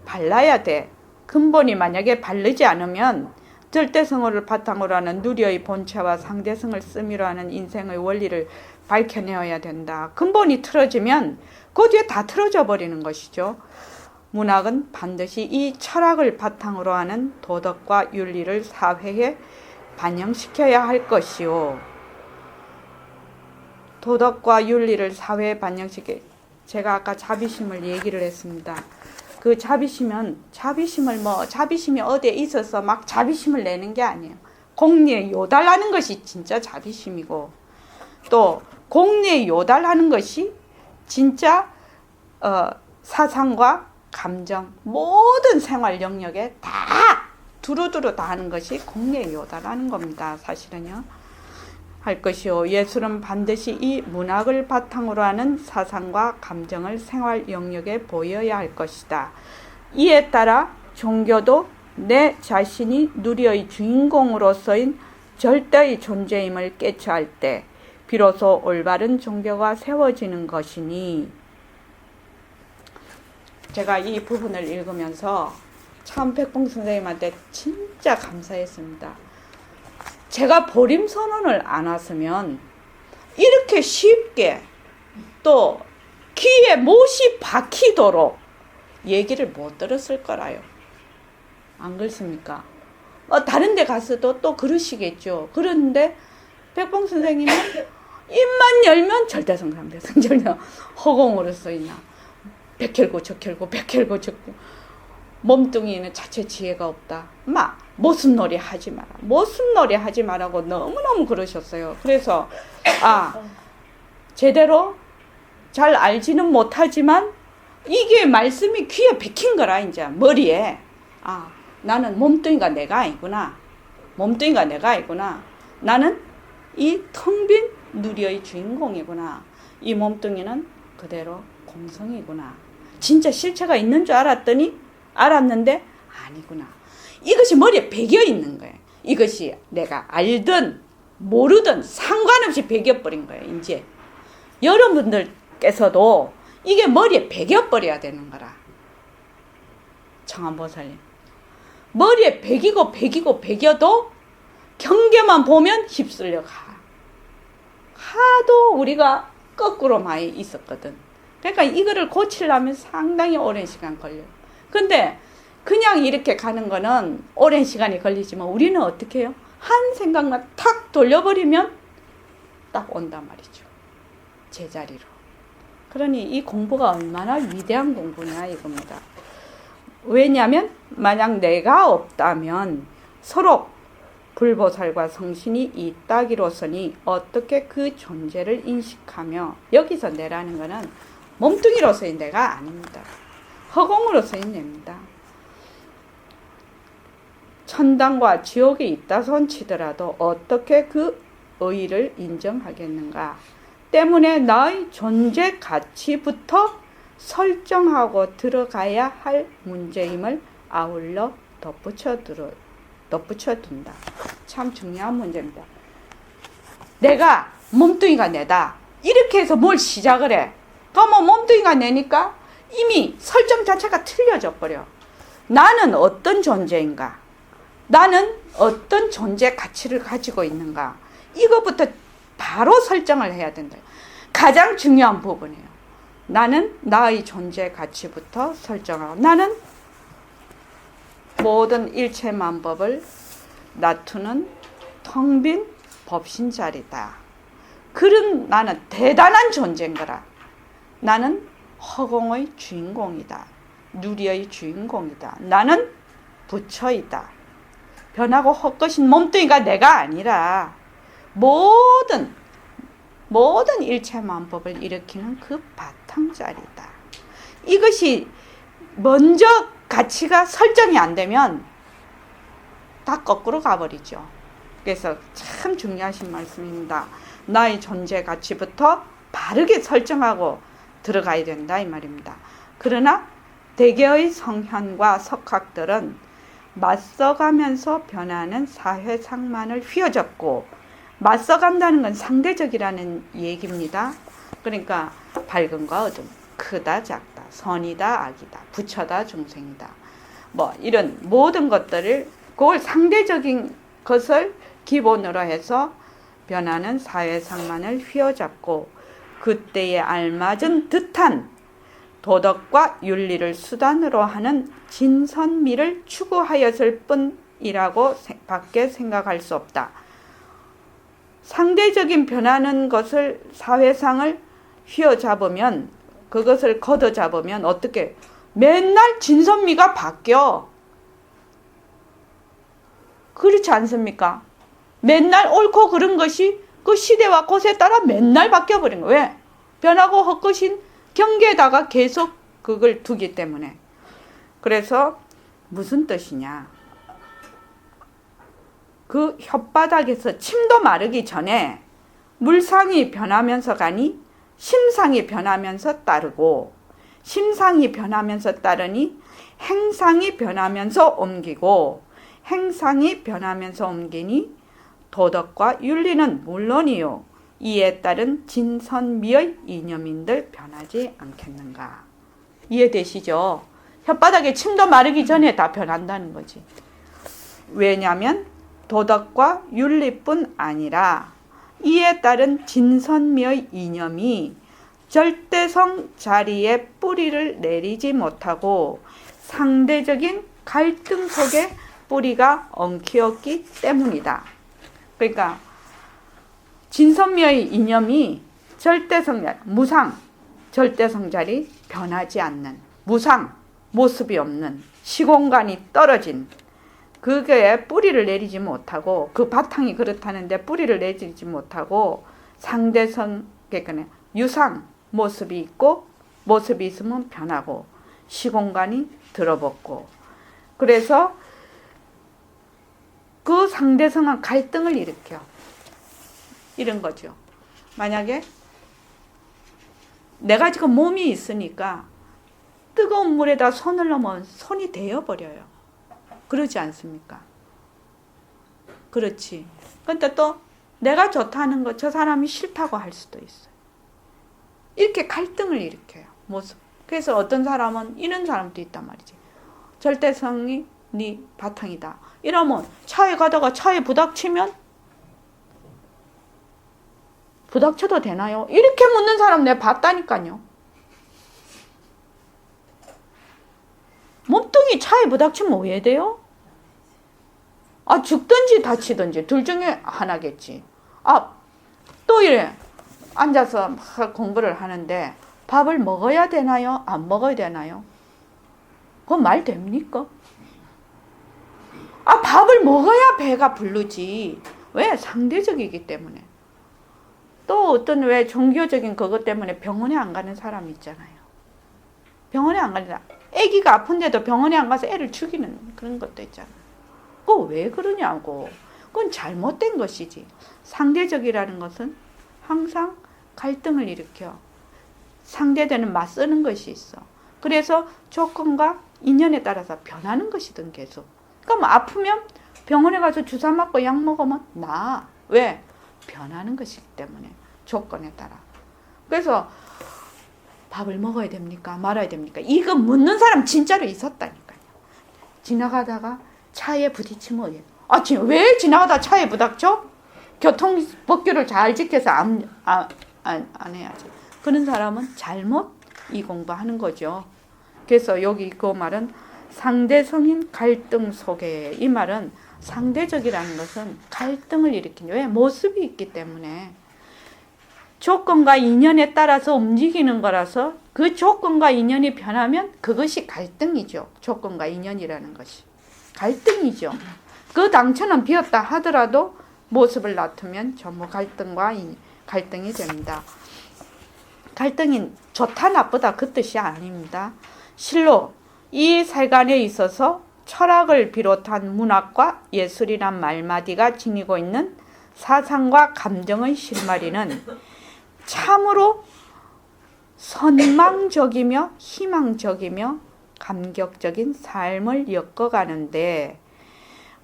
발라야 돼. 근본이 만약에 바르지 않으면 절대성을 바탕으로 하는 누리의 본체와 상대성을 쓰미로 하는 인생의 원리를 밝혀내어야 된다. 근본이 틀어지면 그 뒤에 다 틀어져 버리는 것이죠. 문학은 반드시 이 철학을 바탕으로 하는 도덕과 윤리를 사회에 반영시켜야 할 것이요. 도덕과 윤리를 사회에 반영시켜, 제가 아까 자비심을 얘기를 했습니다. 그 자비심이 어디에 있어서 막 자비심을 내는 게 아니에요. 공리에 요달하는 것이 진짜 자비심이고, 또 공리에 요달하는 것이 진짜 사상과 감정, 모든 생활 영역에 다 두루두루 다 하는 것이 공리에 요달하는 겁니다. 사실은요. 할 것이요. 예술은 반드시 이 문학을 바탕으로 하는 사상과 감정을 생활 영역에 보여야 할 것이다. 이에 따라 종교도 내 자신이 누리의 주인공으로서인 절대의 존재임을 깨쳐할 때 비로소 올바른 종교가 세워지는 것이니, 제가 이 부분을 읽으면서 참 백봉 선생님한테 진짜 감사했습니다. 제가 보림 선언을 안 왔으면 이렇게 쉽게 또 귀에 못이 박히도록 얘기를 못 들었을 거라요. 안 그렇습니까? 다른 데 가서도 또 그러시겠죠. 그런데 백봉 선생님은 입만 열면 절대성삼대성절대 허공으로 써있나. 백혈고 적혈고 백혈고 적혈고 몸뚱이는 자체 지혜가 없다. 모순놀이 하지 마라. 모순놀이 하지 마라고 너무너무 그러셨어요. 그래서 제대로 잘 알지는 못하지만 이게 말씀이 귀에 박힌 거라. 이제 머리에 나는 몸뚱이가 내가 아니구나. 몸뚱이가 내가 아니구나. 나는 이 텅 빈 누리의 주인공이구나. 이 몸뚱이는 그대로 공성이구나. 진짜 실체가 있는 줄 알았는데 아니구나. 이것이 머리에 배겨 있는 거예요. 이것이 내가 알든 모르든 상관없이 배겨버린 거예요. 이제 여러분들께서도 이게 머리에 배겨버려야 되는 거라. 청암보살님, 머리에 배겨도 경계만 보면 휩쓸려 가. 하도 우리가 거꾸로 많이 있었거든. 그러니까 이거를 고치려면 상당히 오랜 시간 걸려요. 근데 그냥 이렇게 가는 거는 오랜 시간이 걸리지만 우리는 어떻게 해요? 한 생각만 탁 돌려버리면 딱 온단 말이죠. 제자리로. 그러니 이 공부가 얼마나 위대한 공부냐 이겁니다. 왜냐하면 만약 내가 없다면 서로 불보살과 성신이 있다기로서니 어떻게 그 존재를 인식하며, 여기서 내라는 것은 몸뚱이로서의 내가 아닙니다. 허공으로서의 내입니다. 천당과 지옥에 있다 손치더라도 어떻게 그 의의를 인정하겠는가. 때문에 나의 존재 가치부터 설정하고 들어가야 할 문제임을 아울러 덧붙여둔다. 참 중요한 문제입니다. 내가 몸뚱이가 내다. 이렇게 해서 뭘 시작을 해. 그러면 몸뚱이가 내니까 이미 설정 자체가 틀려져 버려. 나는 어떤 존재인가? 나는 어떤 존재 가치를 가지고 있는가? 이거부터 바로 설정을 해야 된다. 가장 중요한 부분이에요. 나는 나의 존재 가치부터 설정하고, 나는 모든 일체만법을 놔두는 텅 빈 법신자리다. 그런 나는 대단한 존재인 거라. 나는 허공의 주인공이다. 누리의 주인공이다. 나는 부처이다. 변하고 헛것인 몸뚱이가 내가 아니라 모든 일체만법을 일으키는 그 바탕자리다. 이것이 먼저 가치가 설정이 안 되면 다 거꾸로 가버리죠. 그래서 참 중요하신 말씀입니다. 나의 존재 가치부터 바르게 설정하고 들어가야 된다 이 말입니다. 그러나 대개의 성현과 석학들은 맞서가면서 변하는 사회상만을 휘어잡고, 맞서간다는 건 상대적이라는 얘기입니다. 그러니까 밝음과 어둠, 크다 작다, 선이다 악이다, 부처다 중생이다, 이런 모든 것들을, 그걸 상대적인 것을 기본으로 해서 변하는 사회상만을 휘어잡고 그때에 알맞은 듯한 도덕과 윤리를 수단으로 하는 진선미를 추구하였을 뿐이라고 밖에 생각할 수 없다. 상대적인 변하는 것을, 사회상을 휘어잡으면, 그것을 걷어잡으면 어떻게 맨날 진선미가 바뀌어. 그렇지 않습니까? 맨날 옳고 그른 것이 그 시대와 곳에 따라 맨날 바뀌어버린 거예요. 왜? 변하고 헛것인 경계에다가 계속 그걸 두기 때문에. 그래서 무슨 뜻이냐. 그 혓바닥에서 침도 마르기 전에 물상이 변하면서 가니 심상이 변하면서 따르고, 심상이 변하면서 따르니 행상이 변하면서 옮기고, 행상이 변하면서 옮기니 도덕과 윤리는 물론이요 이에 따른 진선미의 이념인들 변하지 않겠는가. 이해되시죠? 혓바닥에 침도 마르기 전에 다 변한다는 거지. 왜냐하면 도덕과 윤리뿐 아니라 이에 따른 진선미의 이념이 절대성 자리에 뿌리를 내리지 못하고 상대적인 갈등 속에 뿌리가 엉키었기 때문이다. 그러니까 진선미의 이념이 절대성 자리, 무상, 절대성 자리 변하지 않는, 무상, 모습이 없는, 시공간이 떨어진, 그게 뿌리를 내리지 못하고, 그 바탕이 그렇다는데 뿌리를 내리지 못하고 상대성, 그러니까 유상, 모습이 있고 모습이 있으면 변하고 시공간이 들어붙고, 그래서 그 상대성은 갈등을 일으켜. 이런 거죠. 만약에 내가 지금 몸이 있으니까 뜨거운 물에다 손을 넣으면 손이 데여버려요. 그러지 않습니까? 그렇지. 근데 또 내가 좋다는 거 저 사람이 싫다고 할 수도 있어요. 이렇게 갈등을 일으켜요. 모습. 그래서 어떤 사람은 이런 사람도 있단 말이지. 절대성이 네 바탕이다. 이러면 차에 가다가 차에 부닥치면 부닥쳐도 되나요? 이렇게 묻는 사람 내가 봤다니까요. 몸뚱이 차에 부닥치면 왜 돼요? 아, 죽든지 다치든지 둘 중에 하나겠지. 아, 또 이래. 앉아서 막 공부를 하는데 밥을 먹어야 되나요? 안 먹어야 되나요? 그건 말 됩니까? 아, 밥을 먹어야 배가 부르지. 왜? 상대적이기 때문에. 또 어떤 왜 종교적인 그것 때문에 병원에 안 가는 사람 있잖아요. 병원에 안 가는 사람. 아기가 아픈데도 병원에 안 가서 애를 죽이는 그런 것도 있잖아요. 그거 왜 그러냐고. 그건 잘못된 것이지. 상대적이라는 것은 항상 갈등을 일으켜. 상대되는 맞서는 것이 있어. 그래서 조건과 인연에 따라서 변하는 것이든 계속. 그러니까 뭐 아프면 병원에 가서 주사 맞고 약 먹으면 나아. 왜? 변하는 것이기 때문에. 조건에 따라. 그래서 밥을 먹어야 됩니까? 말아야 됩니까? 이거 묻는 사람 진짜로 있었다니까요. 지나가다가 차에 부딪히면 아, 왜 지나가다 차에 부닥쳐? 교통법규를 잘 지켜서 안 해야지. 그런 사람은 잘못 이 공부하는 거죠. 그래서 여기 그 말은 상대성인 갈등 속에, 이 말은 상대적이라는 것은 갈등을 일으키는, 왜? 모습이 있기 때문에 조건과 인연에 따라서 움직이는 거라서 그 조건과 인연이 변하면 그것이 갈등이죠. 조건과 인연이라는 것이 갈등이죠. 그 당처는 비었다 하더라도 모습을 나타면 전부 갈등이 됩니다. 갈등이 좋다 나쁘다 그 뜻이 아닙니다. 실로 이 세간에 있어서 철학을 비롯한 문학과 예술이란 말마디가 지니고 있는 사상과 감정의 실마리는 참으로 선망적이며 희망적이며 감격적인 삶을 엮어가는데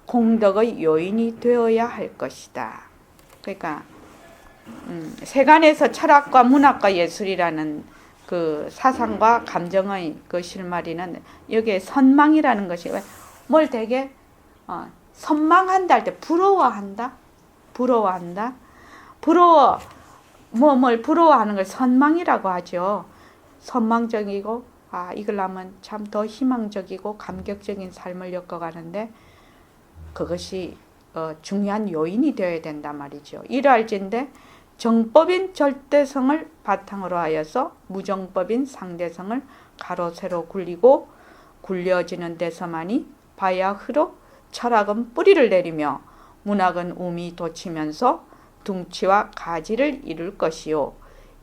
공덕의 요인이 되어야 할 것이다. 그러니까 세간에서 철학과 문학과 예술이라는 그 사상과 감정의 그 실마리는 여기에 선망이라는 것이 뭘 되게 선망한다 할 때 부러워한다, 뭘 부러워하는 걸 선망이라고 하죠. 선망적이고 이걸 하면 참 더 희망적이고 감격적인 삶을 엮어가는데 그것이 중요한 요인이 되어야 된단 말이죠. 이러할진대 정법인 절대성을 바탕으로 하여서 무정법인 상대성을 가로 세로 굴리고 굴려지는 데서만이 바야흐로 철학은 뿌리를 내리며 문학은 우미 돋치면서 둥치와 가지를 이룰 것이요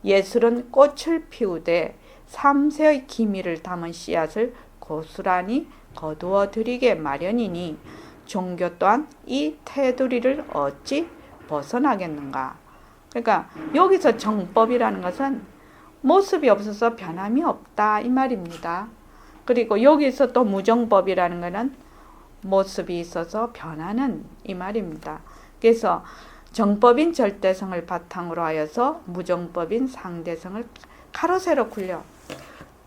예술은 꽃을 피우되 삼세의 기미를 담은 씨앗을 고스란히 거두어 들이게 마련이니 종교 또한 이 테두리를 어찌 벗어나겠는가. 그러니까 여기서 정법이라는 것은 모습이 없어서 변함이 없다 이 말입니다. 그리고 여기서 또 무정법이라는 것은 모습이 있어서 변하는 이 말입니다. 그래서 정법인 절대성을 바탕으로 하여서 무정법인 상대성을 가로 세로 굴려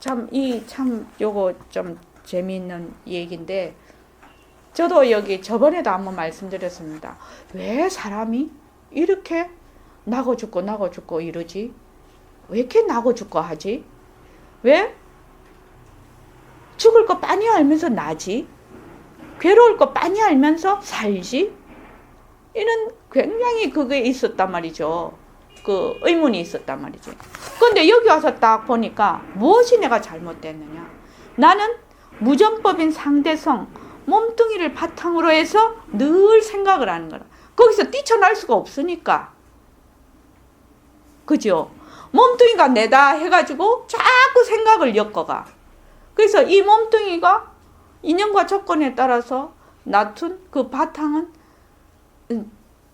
참 요거 좀 재미있는 얘기인데, 저도 여기 저번에도 한번 말씀드렸습니다. 왜 사람이 이렇게 나고 죽고 이러지? 왜 이렇게 나고 죽고 하지? 왜 죽을 거 빤히 알면서 나지? 괴로울 거 빤히 알면서 살지? 이런 굉장히 그게 있었단 말이죠. 그 의문이 있었단 말이지. 근데 여기 와서 딱 보니까 무엇이 내가 잘못됐느냐? 나는 무정법인 상대성, 몸뚱이를 바탕으로 해서 늘 생각을 하는 거라. 거기서 뛰쳐날 수가 없으니까. 그죠? 몸뚱이가 내다 해가지고 자꾸 생각을 엮어가. 그래서 이 몸뚱이가 인연과 조건에 따라서 낮춘 그 바탕은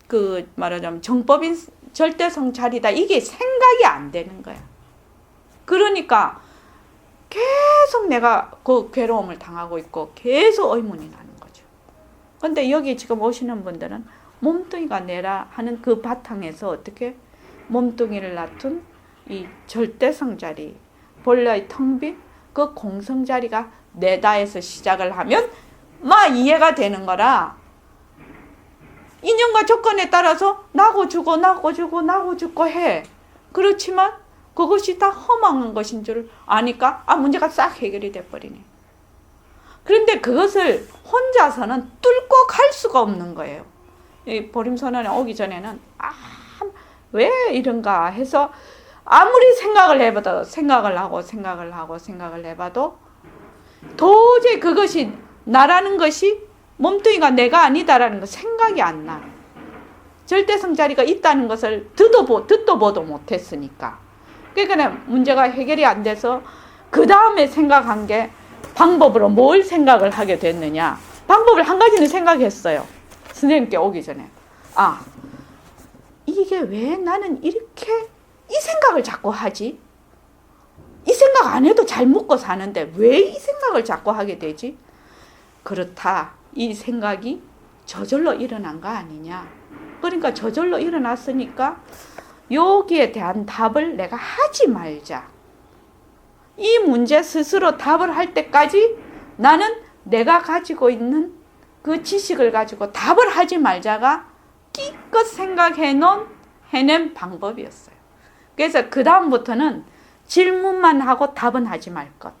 그 말하자면 정법인 절대성 자리다. 이게 생각이 안 되는 거야. 그러니까 계속 내가 그 괴로움을 당하고 있고 계속 의문이 나는 거죠. 근데 여기 지금 오시는 분들은 몸뚱이가 내라 하는 그 바탕에서 어떻게 몸뚱이를 낮춘 이 절대성 자리, 본래의 텅 빈 그 공성 자리가 내다에서 시작을 하면 막 이해가 되는 거라. 인연과 조건에 따라서 나고 죽고 해. 그렇지만 그것이 다 허망한 것인 줄 아니까 문제가 싹 해결이 돼버리네. 그런데 그것을 혼자서는 뚫고 갈 수가 없는 거예요. 이 보림선언에 오기 전에는 왜 이런가 해서 아무리 생각을 해봐도 도저히 그것이 나라는 것이 몸뚱이가 내가 아니다라는 거 생각이 안 나. 절대성 자리가 있다는 것을 듣도 보도 못했으니까. 그러니까 문제가 해결이 안 돼서 그 다음에 생각한 게 방법으로 뭘 생각을 하게 됐느냐. 방법을 한 가지는 생각했어요. 선생님께 오기 전에. 이게 왜 나는 이렇게 이 생각을 자꾸 하지? 이 생각 안 해도 잘 먹고 사는데 왜 이 생각을 자꾸 하게 되지? 그렇다. 이 생각이 저절로 일어난 거 아니냐. 그러니까 저절로 일어났으니까 여기에 대한 답을 내가 하지 말자. 이 문제 스스로 답을 할 때까지 나는 내가 가지고 있는 그 지식을 가지고 답을 하지 말자가 기껏 해낸 방법이었어요. 그래서 그 다음부터는 질문만 하고 답은 하지 말 것.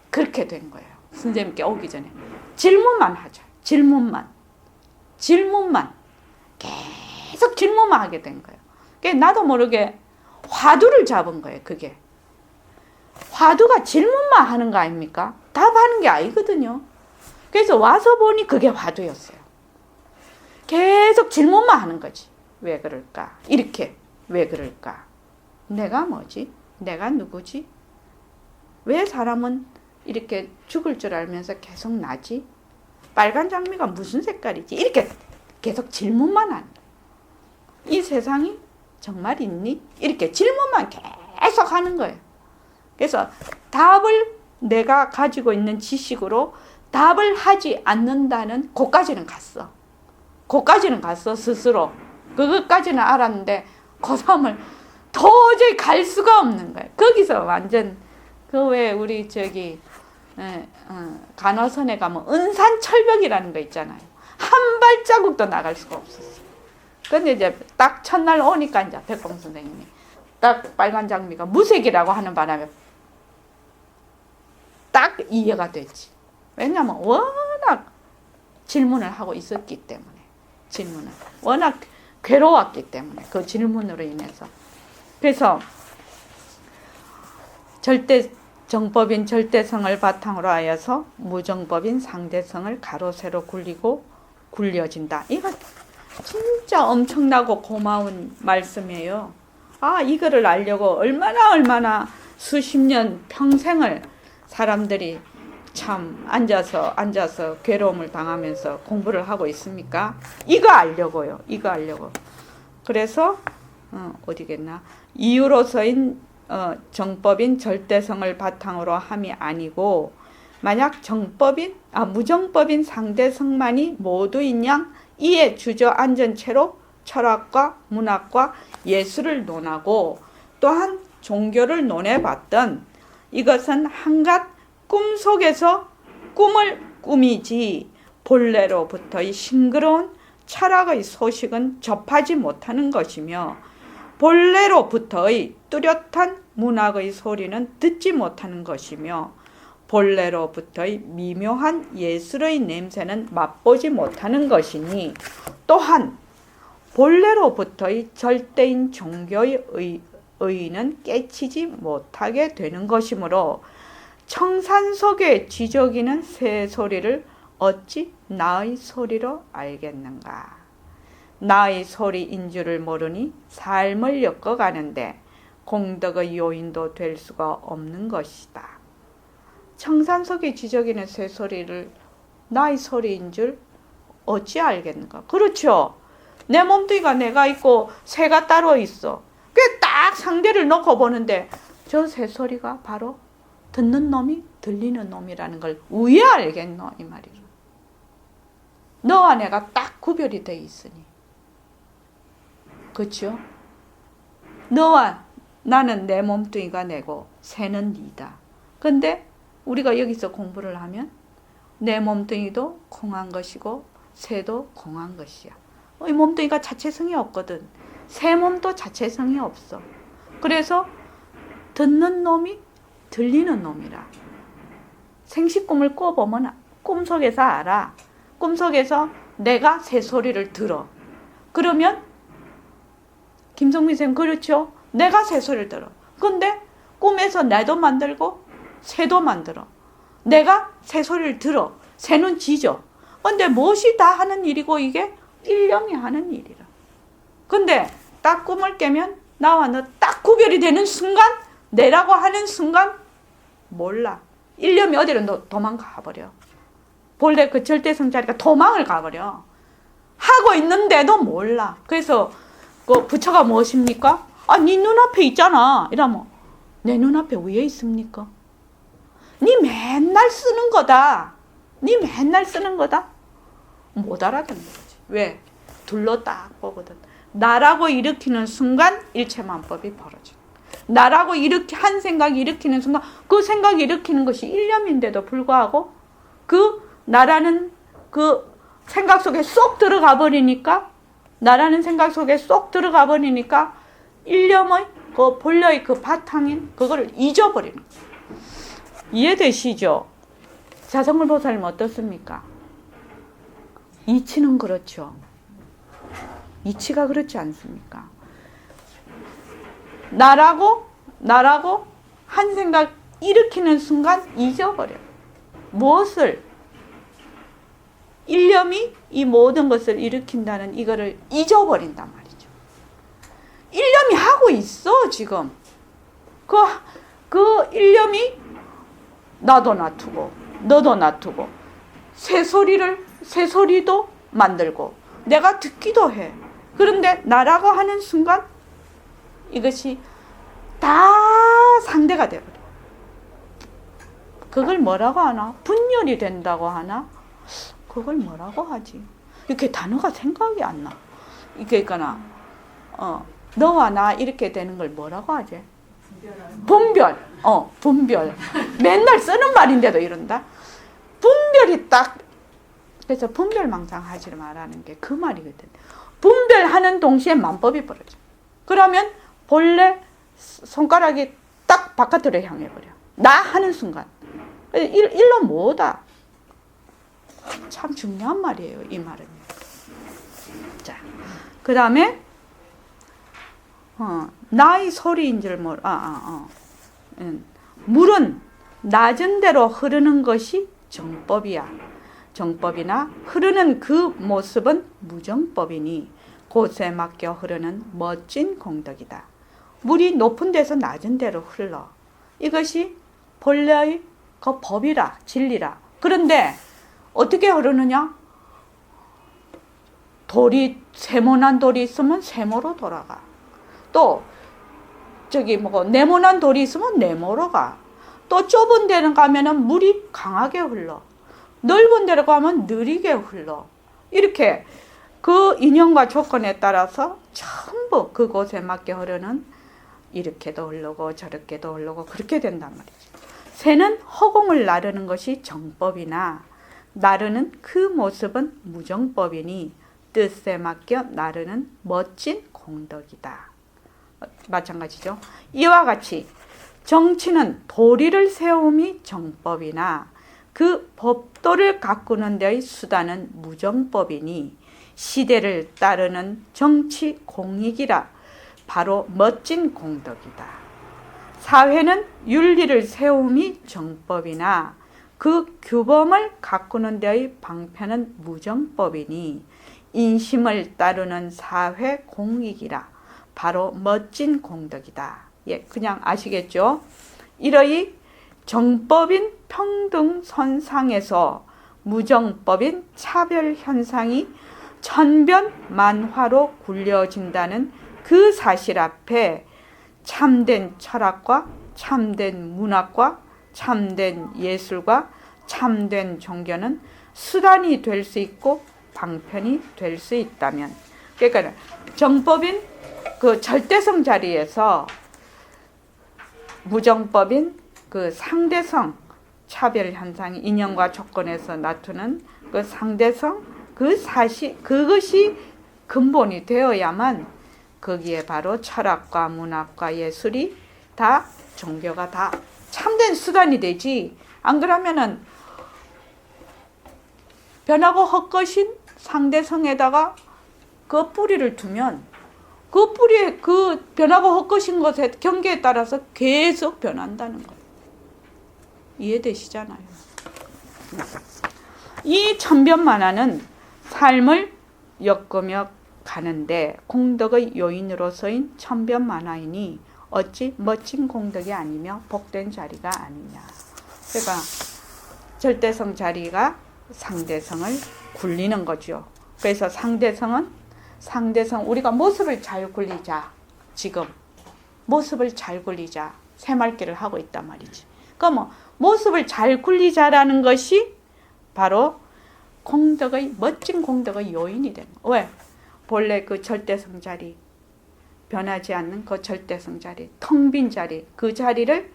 그렇게 된 거예요. 선생님께 오기 전에. 질문만 하자. 질문만. 계속 질문만 하게 된 거예요. 그러니까 나도 모르게 화두를 잡은 거예요. 그게. 화두가 질문만 하는 거 아닙니까? 답하는 게 아니거든요. 그래서 와서 보니 그게 화두였어요. 계속 질문만 하는 거지. 왜 그럴까? 이렇게. 왜 그럴까? 내가 뭐지? 내가 누구지? 왜 사람은 이렇게 죽을 줄 알면서 계속 나지? 빨간 장미가 무슨 색깔이지? 이렇게 계속 질문만 하는 거예요. 이 세상이 정말 있니? 이렇게 질문만 계속 하는 거예요. 그래서 답을 내가 가지고 있는 지식으로 답을 하지 않는다는 곳까지는 갔어. 스스로. 그것까지는 알았는데 그 다음을 도저히 갈 수가 없는 거예요. 거기서 완전 왜 우리 간호선에 가면 은산철벽이라는 거 있잖아요. 한 발자국도 나갈 수가 없었어요. 근데 이제 딱 첫날 오니까 이제 백봉 선생님이 딱 빨간 장미가 무색이라고 하는 바람에 딱 이해가 됐지. 왜냐면 워낙 질문을 하고 있었기 때문에. 워낙 괴로웠기 때문에 그 질문으로 인해서. 그래서 정법인 절대성을 바탕으로 하여서 무정법인 상대성을 가로 세로 굴려진다. 이거 진짜 엄청나고 고마운 말씀이에요. 이거를 알려고 얼마나 수십 년 평생을 사람들이 참 앉아서 괴로움을 당하면서 공부를 하고 있습니까? 이거 알려고요. 그래서 어디겠나? 이유로서인 정법인 절대성을 바탕으로 함이 아니고 만약 무정법인 상대성만이 모두인 양 이에 주저앉은 채로 철학과 문학과 예술을 논하고 또한 종교를 논해봤던 이것은 한갓 꿈속에서 꿈을 꾸미지 본래로부터의 싱그러운 철학의 소식은 접하지 못하는 것이며 본래로부터의 뚜렷한 문학의 소리는 듣지 못하는 것이며 본래로부터의 미묘한 예술의 냄새는 맛보지 못하는 것이니 또한 본래로부터의 절대인 종교의 의의는 깨치지 못하게 되는 것이므로 청산 속에 지저귀는 새 소리를 어찌 나의 소리로 알겠는가. 나의 소리인 줄을 모르니 삶을 엮어가는데 공덕의 요인도 될 수가 없는 것이다. 청산 속에 지저귀는 새 소리를 나의 소리인 줄 어찌 알겠는가. 그렇죠. 내 몸뚱이가 내가 있고 새가 따로 있어. 그 딱 상대를 놓고 보는데 저 새 소리가 바로 듣는 놈이 들리는 놈이라는 걸 왜 알겠노 이 말이죠. 너와 내가 딱 구별이 돼 있으니. 그렇죠? 너와 나는 내 몸뚱이가 내고 새는 니다. 근데 우리가 여기서 공부를 하면 내 몸뚱이도 공한 것이고 새도 공한 것이야. 이 몸뚱이가 자체성이 없거든. 새 몸도 자체성이 없어. 그래서 듣는 놈이 들리는 놈이라. 생시꿈을 꿔보면 꿈속에서 알아. 꿈속에서 내가 새 소리를 들어. 그러면 김성민 선생님 그렇죠? 내가 새 소리를 들어. 근데 꿈에서 내도 만들고 새도 만들어. 내가 새 소리를 들어. 새는 짖어. 근데 무엇이 다 하는 일이고 이게 일념이 하는 일이라. 근데 딱 꿈을 깨면 나와 너 딱 구별이 되는 순간 내라고 하는 순간 몰라. 일념이 어디로 도망가 버려. 본래 그 절대성 자리가 도망을 가버려. 하고 있는데도 몰라. 그래서 그 부처가 무엇입니까? 아, 네 눈앞에 있잖아. 이러면 내 눈앞에 왜 있습니까? 네 맨날 쓰는 거다. 네 맨날 쓰는 거다. 못 알아듣는 거지. 왜? 둘로 딱 보거든. 나라고 일으키는 순간 일체만법이 벌어져. 나라고 한 생각이 일으키는 순간 그 생각이 일으키는 것이 일념인데도 불구하고 그 나라는 그 생각 속에 쏙 들어가 버리니까 나라는 생각 속에 쏙 들어가 버리니까 일념의 그 본래의 그 바탕인 그거를 잊어버리는 거예요. 이해되시죠? 자성불 보살님 어떻습니까? 이치는 그렇죠. 이치가 그렇지 않습니까? 나라고 한 생각 일으키는 순간 잊어버려. 무엇을? 일념이 이 모든 것을 일으킨다는 이거를 잊어버린단 말이죠. 일념이 하고 있어 지금. 그 일념이 나도 놔두고 너도 놔두고 새 소리도 만들고 내가 듣기도 해. 그런데 나라고 하는 순간 이것이 다 상대가 되어버려. 그걸 뭐라고 하나? 분열이 된다고 하나? 그걸 뭐라고 하지? 이렇게 단어가 생각이 안 나. 이게 있거나 너와 나 이렇게 되는 걸 뭐라고 하지? 분별. 분별. 맨날 쓰는 말인데도 이런다. 분별이 딱. 그래서 분별망상하지 말라는 게 그 말이거든. 분별하는 동시에 만법이 벌어져. 그러면 본래 손가락이 딱 바깥으로 향해버려. 나 하는 순간. 일로 뭐다. 참 중요한 말이에요. 이 말은. 자, 그 다음에 나의 소리인 줄 물은 낮은 대로 흐르는 것이 정법이야. 정법이나 흐르는 그 모습은 무정법이니 곳에 맡겨 흐르는 멋진 공덕이다. 물이 높은 데서 낮은 데로 흘러. 이것이 본래의 그 법이라 진리라. 그런데 어떻게 흐르느냐? 세모난 돌이 있으면 세모로 돌아가. 또 네모난 돌이 있으면 네모로 가. 또 좁은 데는 가면은 물이 강하게 흘러. 넓은 데로 가면 느리게 흘러. 이렇게 그 인연과 조건에 따라서 전부 그곳에 맞게 흐르는 이렇게도 흐르고 저렇게도 흐르고 그렇게 된단 말이죠. 새는 허공을 나르는 것이 정법이나 나르는 그 모습은 무정법이니 뜻에 맡겨 나르는 멋진 공덕이다. 마찬가지죠. 이와 같이 정치는 도리를 세움이 정법이나 그 법도를 가꾸는 데의 수단은 무정법이니 시대를 따르는 정치 공익이라 바로 멋진 공덕이다. 사회는 윤리를 세움이 정법이나 그 규범을 가꾸는 데의 방편은 무정법이니 인심을 따르는 사회 공익이라 바로 멋진 공덕이다. 예, 그냥 아시겠죠? 이러이 정법인 평등 선상에서 무정법인 차별 현상이 천변만화로 굴려진다는 그 사실 앞에 참된 철학과 참된 문학과 참된 예술과 참된 종교는 수단이 될 수 있고 방편이 될 수 있다면, 그러니까 정법인 그 절대성 자리에서 무정법인 그 상대성 차별 현상이 인연과 조건에서 나타나는 그 상대성 그 사실 그것이 근본이 되어야만 거기에 바로 철학과 문학과 예술이 다 종교가 다 참된 수단이 되지. 안 그러면은 변하고 헛것인 상대성에다가 그 뿌리를 두면 그 뿌리에 그 변하고 헛것인 것의 경계에 따라서 계속 변한다는 거예요. 이해되시잖아요. 이 천변만화는 삶을 엮으며 가는데 공덕의 요인으로서인 천변만화이니 어찌 멋진 공덕이 아니며 복된 자리가 아니냐. 그러니까 절대성 자리가 상대성을 굴리는 거죠. 그래서 상대성 우리가 모습을 잘 굴리자. 지금 모습을 잘 굴리자. 새말기를 하고 있단 말이지. 그러면 모습을 잘 굴리자라는 것이 바로 공덕의 멋진 공덕의 요인이 되는 거예요. 왜? 본래 그 절대성 자리, 변하지 않는 그 절대성 자리, 텅 빈 자리, 그 자리를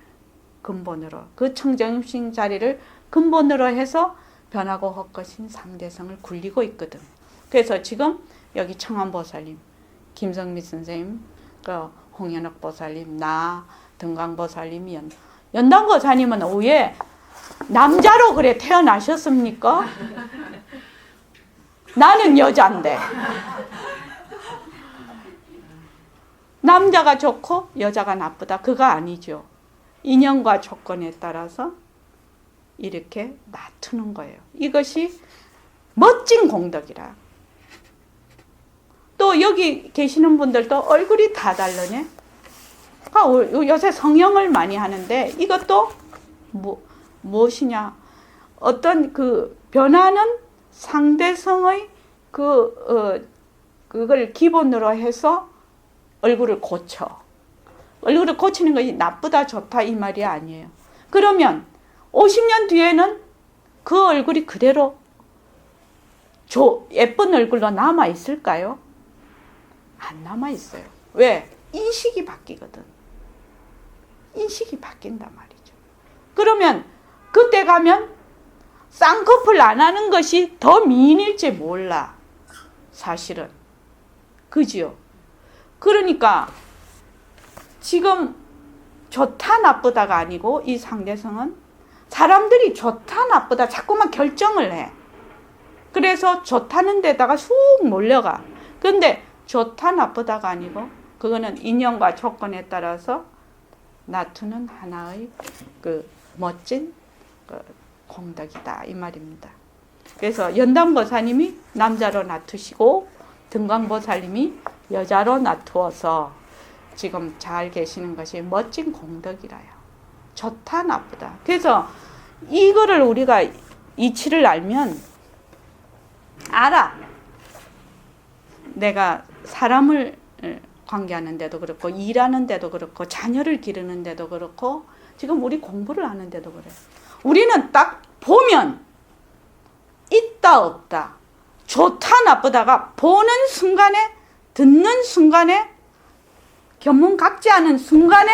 근본으로, 그 청정심 자리를 근본으로 해서 변하고 헛것인 상대성을 굴리고 있거든. 그래서 지금 여기 청암보살님, 김성미 선생님, 그 홍현옥 보살님, 나, 등강보살님, 연단보살님은 왜 남자로 그래 태어나셨습니까? 나는 여잔데. 남자가 좋고 여자가 나쁘다. 그거 아니죠. 인연과 조건에 따라서 이렇게 놔두는 거예요. 이것이 멋진 공덕이라. 또 여기 계시는 분들도 얼굴이 다 다르네. 요새 성형을 많이 하는데 이것도 무엇이냐? 어떤 그 변하는 상대성의 그걸 기본으로 해서 얼굴을 고쳐. 얼굴을 고치는 것이 나쁘다 좋다 이 말이 아니에요. 그러면 50년 뒤에는 그 얼굴이 그대로 예쁜 얼굴로 남아 있을까요? 안 남아 있어요. 왜? 인식이 바뀌거든. 인식이 바뀐단 말이죠. 그러면 그때 가면 쌍꺼풀 안 하는 것이 더 미인일지 몰라. 사실은. 그지요? 그러니까 지금 좋다 나쁘다가 아니고 이 상대성은 사람들이 좋다 나쁘다 자꾸만 결정을 해. 그래서 좋다는 데다가 쑥 몰려가. 근데 좋다 나쁘다가 아니고 그거는 인연과 조건에 따라서 나투는 하나의 그 멋진 그 공덕이다 이 말입니다. 그래서 연담보살님이 남자로 나투시고 등광보살님이 여자로 나투어서 지금 잘 계시는 것이 멋진 공덕이라요. 좋다 나쁘다. 그래서 이거를 우리가 이치를 알면 알아. 내가 사람을 관계하는 데도 그렇고 일하는 데도 그렇고 자녀를 기르는 데도 그렇고 지금 우리 공부를 하는 데도 그래요. 우리는 딱 보면 있다 없다 좋다 나쁘다가 보는 순간에 듣는 순간에 견문각지하는 순간에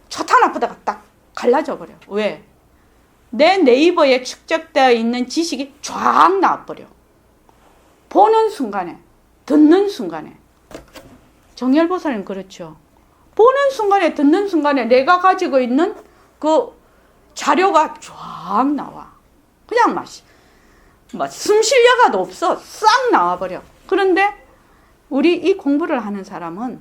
좋다 나쁘다가 딱 갈라져 버려. 왜? 내 네이버에 축적되어 있는 지식이 쫙 나와버려. 보는 순간에, 듣는 순간에. 정열보살님 그렇죠. 보는 순간에, 듣는 순간에 내가 가지고 있는 그 자료가 쫙 나와. 그냥 숨 쉴려가도 없어. 싹 나와버려. 그런데 우리 이 공부를 하는 사람은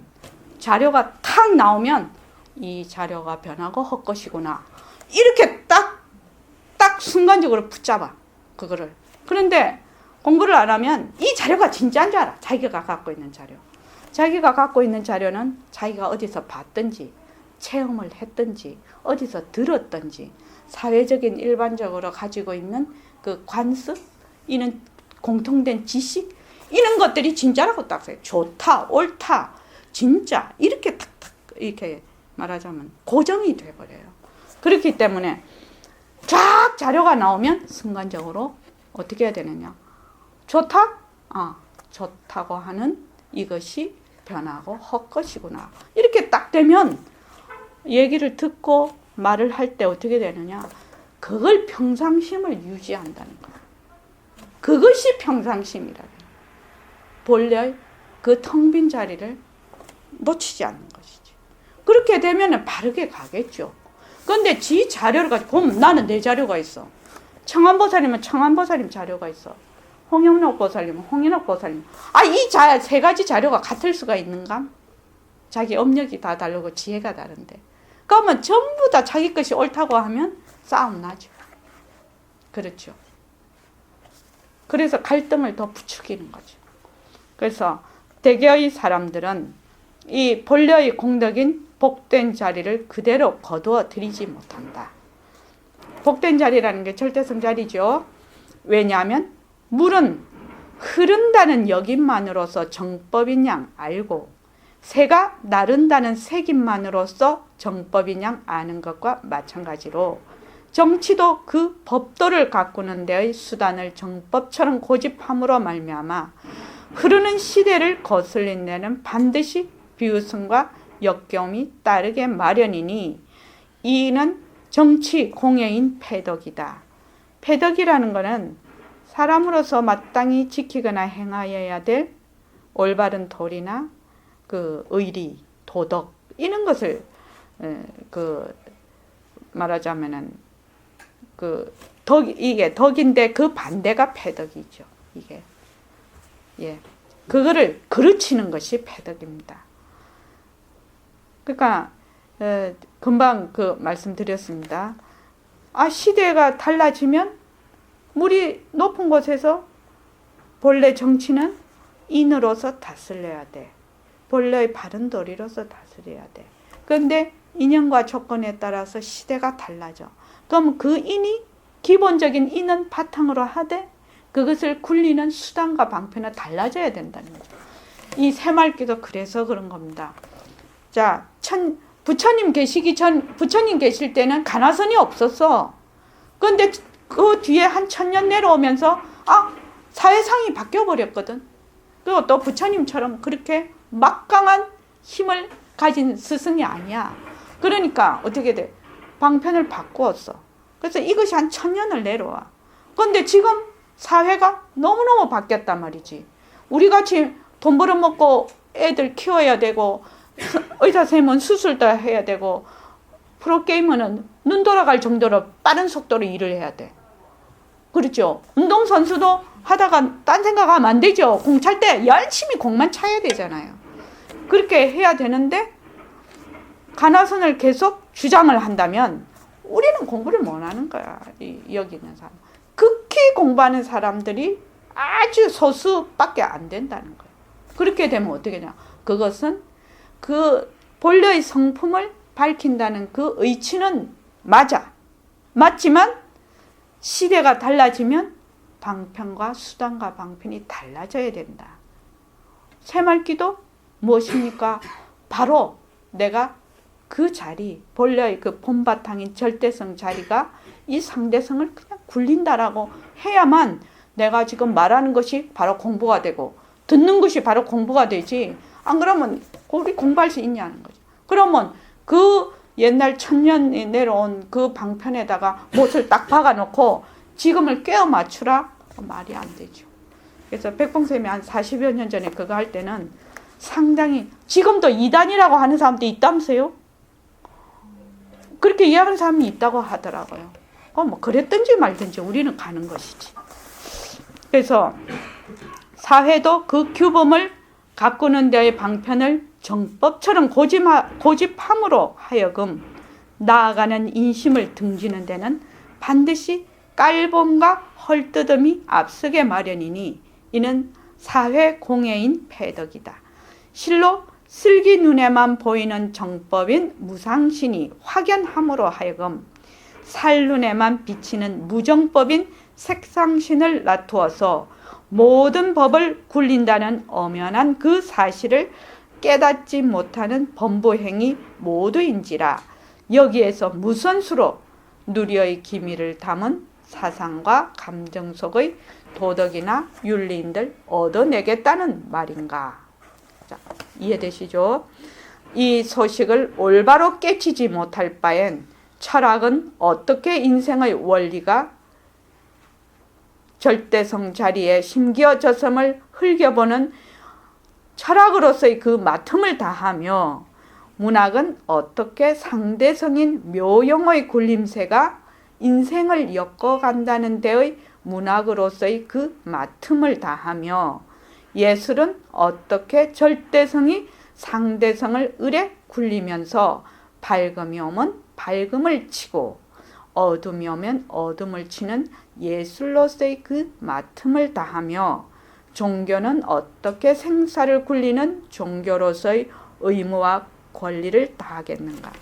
자료가 탁 나오면 이 자료가 변하고 헛것이구나. 이렇게 딱 순간적으로 붙잡아. 그거를. 그런데 공부를 안 하면 이 자료가 진짜인 줄 알아. 자기가 갖고 있는 자료. 자기가 갖고 있는 자료는 자기가 어디서 봤든지 체험을 했든지 어디서 들었든지 사회적인 일반적으로 가지고 있는 그 관습, 이는 공통된 지식, 이런 것들이 진짜라고 딱 써요. 좋다, 옳다, 진짜 이렇게 탁탁 이렇게 말하자면 고정이 돼버려요. 그렇기 때문에 쫙 자료가 나오면 순간적으로 어떻게 해야 되느냐? 좋다? 좋다고 하는 이것이 변하고 헛것이구나. 이렇게 딱 되면 얘기를 듣고 말을 할 때 어떻게 되느냐? 그걸 평상심을 유지한다는 거야. 그것이 평상심이라. 본래 그 텅 빈 자리를 놓치지 않는 것이지. 그렇게 되면 바르게 가겠죠. 그런데 지 자료를 가지고, 그럼 나는 내 자료가 있어. 청안보살이면 청안보살님 자료가 있어. 홍영록 보살님은 홍영록 보살님. 이 세 가지 자료가 같을 수가 있는가? 자기 업력이 다 다르고 지혜가 다른데. 그러면 전부 다 자기 것이 옳다고 하면 싸움 나죠. 그렇죠. 그래서 갈등을 더 부추기는 거죠. 그래서 대개의 사람들은 이 본래의 공덕인 복된 자리를 그대로 거두어 들이지 못한다. 복된 자리라는 게 절대성 자리죠. 왜냐하면 물은 흐른다는 여김만으로서 정법인 양 알고 새가 나른다는 색임만으로써 정법인 양 아는 것과 마찬가지로 정치도 그 법도를 가꾸는 데의 수단을 정법처럼 고집함으로 말미암아 흐르는 시대를 거슬린 데는 반드시 비웃음과 역겨움이 따르게 마련이니 이는 정치 공예인 패덕이다. 패덕이라는 것은 사람으로서 마땅히 지키거나 행하여야 될 올바른 도리나 그 의리, 도덕 이런 것을 말하자면은 이게 덕인데 그 반대가 패덕이죠. 이게 그거를 그르치는 것이 패덕입니다. 그러니까 금방 말씀드렸습니다. 시대가 달라지면 물이 높은 곳에서 본래 정치는 인으로서 다스려야 돼. 본래의 바른 도리로서 다스려야 돼. 그런데 인연과 조건에 따라서 시대가 달라져. 그럼 그 인이 기본적인 인은 바탕으로 하되 그것을 굴리는 수단과 방편은 달라져야 된다는 거죠. 이 새말기도 그래서 그런 겁니다. 자, 부처님 계실 때는 가나선이 없었어. 그런데 그 뒤에 한 1000년 내려오면서 사회상이 바뀌어버렸거든. 그리고 또 부처님처럼 그렇게 막강한 힘을 가진 스승이 아니야. 그러니까 어떻게 돼? 방편을 바꾸었어. 그래서 이것이 한 1000년을 내려와. 그런데 지금 사회가 너무너무 바뀌었단 말이지. 우리같이 돈 벌어먹고 애들 키워야 되고 의사 선생님은 수술도 해야 되고 프로게이머는 눈 돌아갈 정도로 빠른 속도로 일을 해야 돼. 그렇죠. 운동선수도 하다가 딴 생각하면 안 되죠. 공 찰 때 열심히 공만 차야 되잖아요. 그렇게 해야 되는데 가나선을 계속 주장을 한다면 우리는 공부를 못 하는 거야. 여기 있는 사람. 극히 공부하는 사람들이 아주 소수밖에 안 된다는 거예요. 그렇게 되면 어떻게 되냐. 그것은 그 본래의 성품을 밝힌다는 그 의치는 맞지만 시대가 달라지면 방편과 수단과 방편이 달라져야 된다. 새말기도 무엇입니까? 바로 내가 그 자리, 본래의 그 본바탕인 절대성 자리가 이 상대성을 그냥 굴린다라고 해야만 내가 지금 말하는 것이 바로 공부가 되고 듣는 것이 바로 공부가 되지. 안 그러면 우리 공부할 수 있냐는 거죠. 그러면 그 옛날 천년이 내려온 그 방편에다가 못을 딱 박아놓고 지금을 꿰어 맞추라? 말이 안 되죠. 그래서 백봉쌤이 한 40여 년 전에 그거 할 때는 상당히, 지금도 이단이라고 하는 사람도 있다면서요? 그렇게 이해하는 사람이 있다고 하더라고요. 뭐 그랬든지 말든지 우리는 가는 것이지. 그래서 사회도 그 규범을 가꾸는 데의 방편을 정법처럼 고집함으로 하여금 나아가는 인심을 등지는 데는 반드시 깔봄과 헐뜯음이 앞서게 마련이니 이는 사회 공예인 패덕이다. 실로 슬기 눈에만 보이는 정법인 무상신이 확연함으로 하여금 살 눈에만 비치는 무정법인 색상신을 놔두어서 모든 법을 굴린다는 엄연한 그 사실을 깨닫지 못하는 범부행위 모두인지라 여기에서 무선수로 누리의 기미를 담은 사상과 감정 속의 도덕이나 윤리인들 얻어내겠다는 말인가. 자, 이해되시죠? 이 소식을 올바로 깨치지 못할 바엔 철학은 어떻게 인생의 원리가 절대성 자리에 심겨졌음을 흘겨보는 철학으로서의 그 맡음을 다하며 문학은 어떻게 상대성인 묘용의 굴림새가 인생을 엮어간다는 데의 문학으로서의 그 맡음을 다하며 예술은 어떻게 절대성이 상대성을 을에 굴리면서 밝음이 오면 밝음을 치고 어둠이 오면 어둠을 치는 예술로서의 그 맡음을 다하며 종교는 어떻게 생사를 굴리는 종교로서의 의무와 권리를 다하겠는가.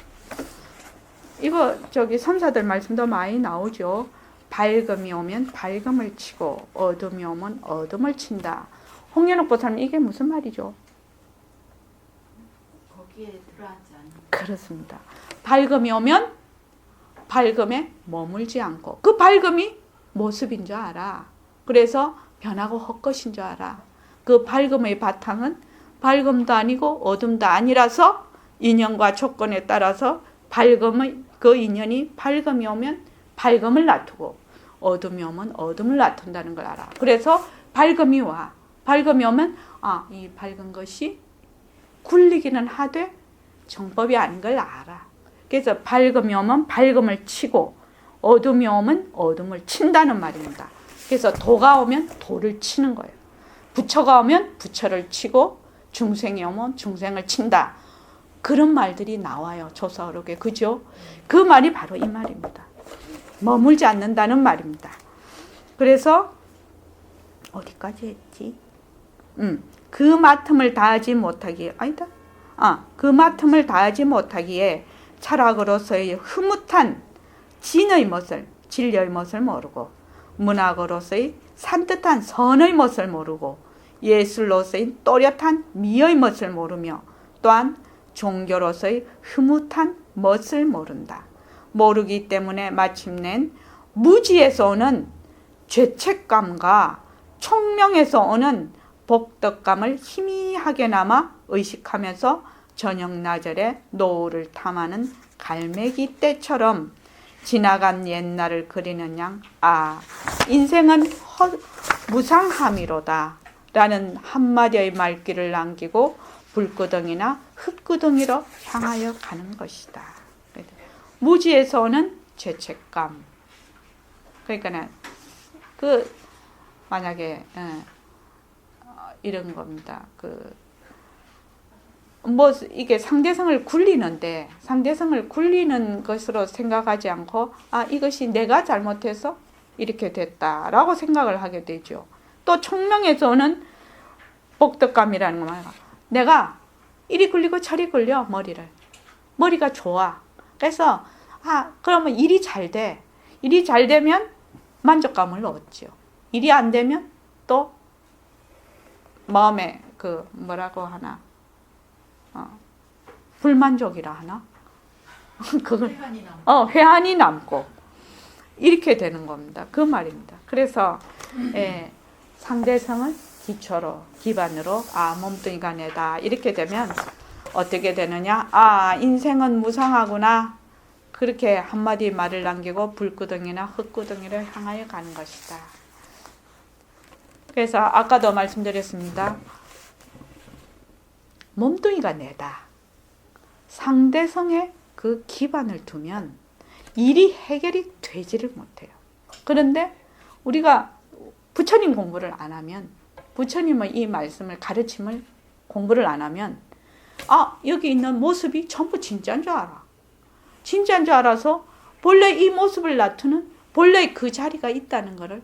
이거 선사들 말씀도 많이 나오죠. 밝음이 오면 밝음을 치고 어둠이 오면 어둠을 친다. 홍연옥 보살님 이게 무슨 말이죠? 거기에 들어앉지 않는. 그렇습니다. 밝음이 오면 밝음에 머물지 않고 그 밝음이 모습인 줄 알아. 그래서 변하고 헛것인 줄 알아. 그 밝음의 바탕은 밝음도 아니고 어둠도 아니라서 인연과 조건에 따라서 밝음의 그 인연이 밝음이 오면 밝음을 놔두고 어둠이 오면 어둠을 놔둔다는 걸 알아. 그래서 밝음이 와. 밝음이 오면 이 밝은 것이 굴리기는 하되 정법이 아닌 걸 알아. 그래서 밝음이 오면 밝음을 치고 어둠이 오면 어둠을 친다는 말입니다. 그래서 도가 오면 도를 치는 거예요. 부처가 오면 부처를 치고 중생이 오면 중생을 친다. 그런 말들이 나와요. 조사어록에. 그죠? 그 말이 바로 이 말입니다. 머물지 않는다는 말입니다. 그래서 어디까지 했지? 그 맡음을 다하지 못하기에 그 맡음을 다하지 못하기에 철학으로서의 흐뭇한 진의 멋을 진리의 멋을 모르고 문학으로서의 산뜻한 선의 멋을 모르고 예술로서의 또렷한 미의 멋을 모르며 또한 종교로서의 흐뭇한 멋을 모른다. 모르기 때문에 마침내 무지에서 오는 죄책감과 총명에서 오는 복덕감을 희미하게나마 의식하면서 저녁나절에 노을을 탐하는 갈매기 떼처럼 지나간 옛날을 그리는 양 인생은 무상함이로다 라는 한마디의 말귀를 남기고 불구덩이나 흙구덩이로 향하여 가는 것이다. 무지에서 오는 죄책감. 그러니까 만약에 이런 겁니다. 이게 상대성을 굴리는데 상대성을 굴리는 것으로 생각하지 않고 이것이 내가 잘못해서 이렇게 됐다라고 생각을 하게 되죠. 또 총명에서 오는 복덕감이라는 거 말이야. 내가 이리 굴리고 저리 굴려 머리가 좋아. 그래서 그러면 일이 잘 돼. 일이 잘 되면 만족감을 얻죠. 일이 안 되면 또 마음에 뭐라고 하나 불만족이라 하나 그걸 회한이 남고 이렇게 되는 겁니다. 그 말입니다. 그래서 상대성을 기초로 기반으로 몸뚱이가 내다 이렇게 되면 어떻게 되느냐? 아, 인생은 무상하구나. 그렇게 한마디 말을 남기고 불구덩이나 흙구덩이를 향하여 가는 것이다. 그래서 아까도 말씀드렸습니다. 몸뚱이가 내다. 상대성에 그 기반을 두면 일이 해결이 되지를 못해요. 그런데 우리가 부처님 공부를 안 하면, 부처님의 이 말씀을 가르침을 공부를 안 하면, 아, 여기 있는 모습이 전부 진짜인 줄 알아. 진짜인 줄 알아서 본래 이 모습을 나타내는 본래 그 자리가 있다는 것을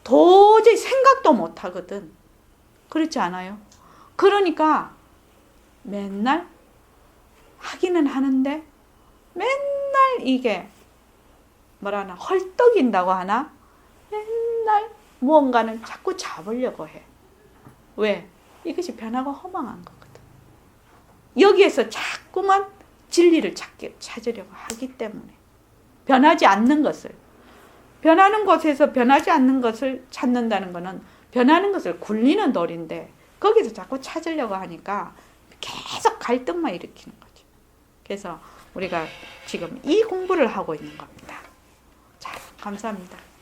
도저히 생각도 못 하거든. 그렇지 않아요? 그러니까 맨날 하기는 하는데 맨날 이게 뭐라나 헐떡인다고 하나? 맨날 무언가는 자꾸 잡으려고 해. 왜? 이것이 변하고 허망한 거거든. 여기에서 자꾸만 진리를 찾으려고 하기 때문에 변하지 않는 것을, 변하는 곳에서 변하지 않는 것을 찾는다는 것은 변하는 것을 굴리는 도리인데 거기서 자꾸 찾으려고 하니까 계속 갈등만 일으키는 거죠. 그래서 우리가 지금 이 공부를 하고 있는 겁니다. 자, 감사합니다.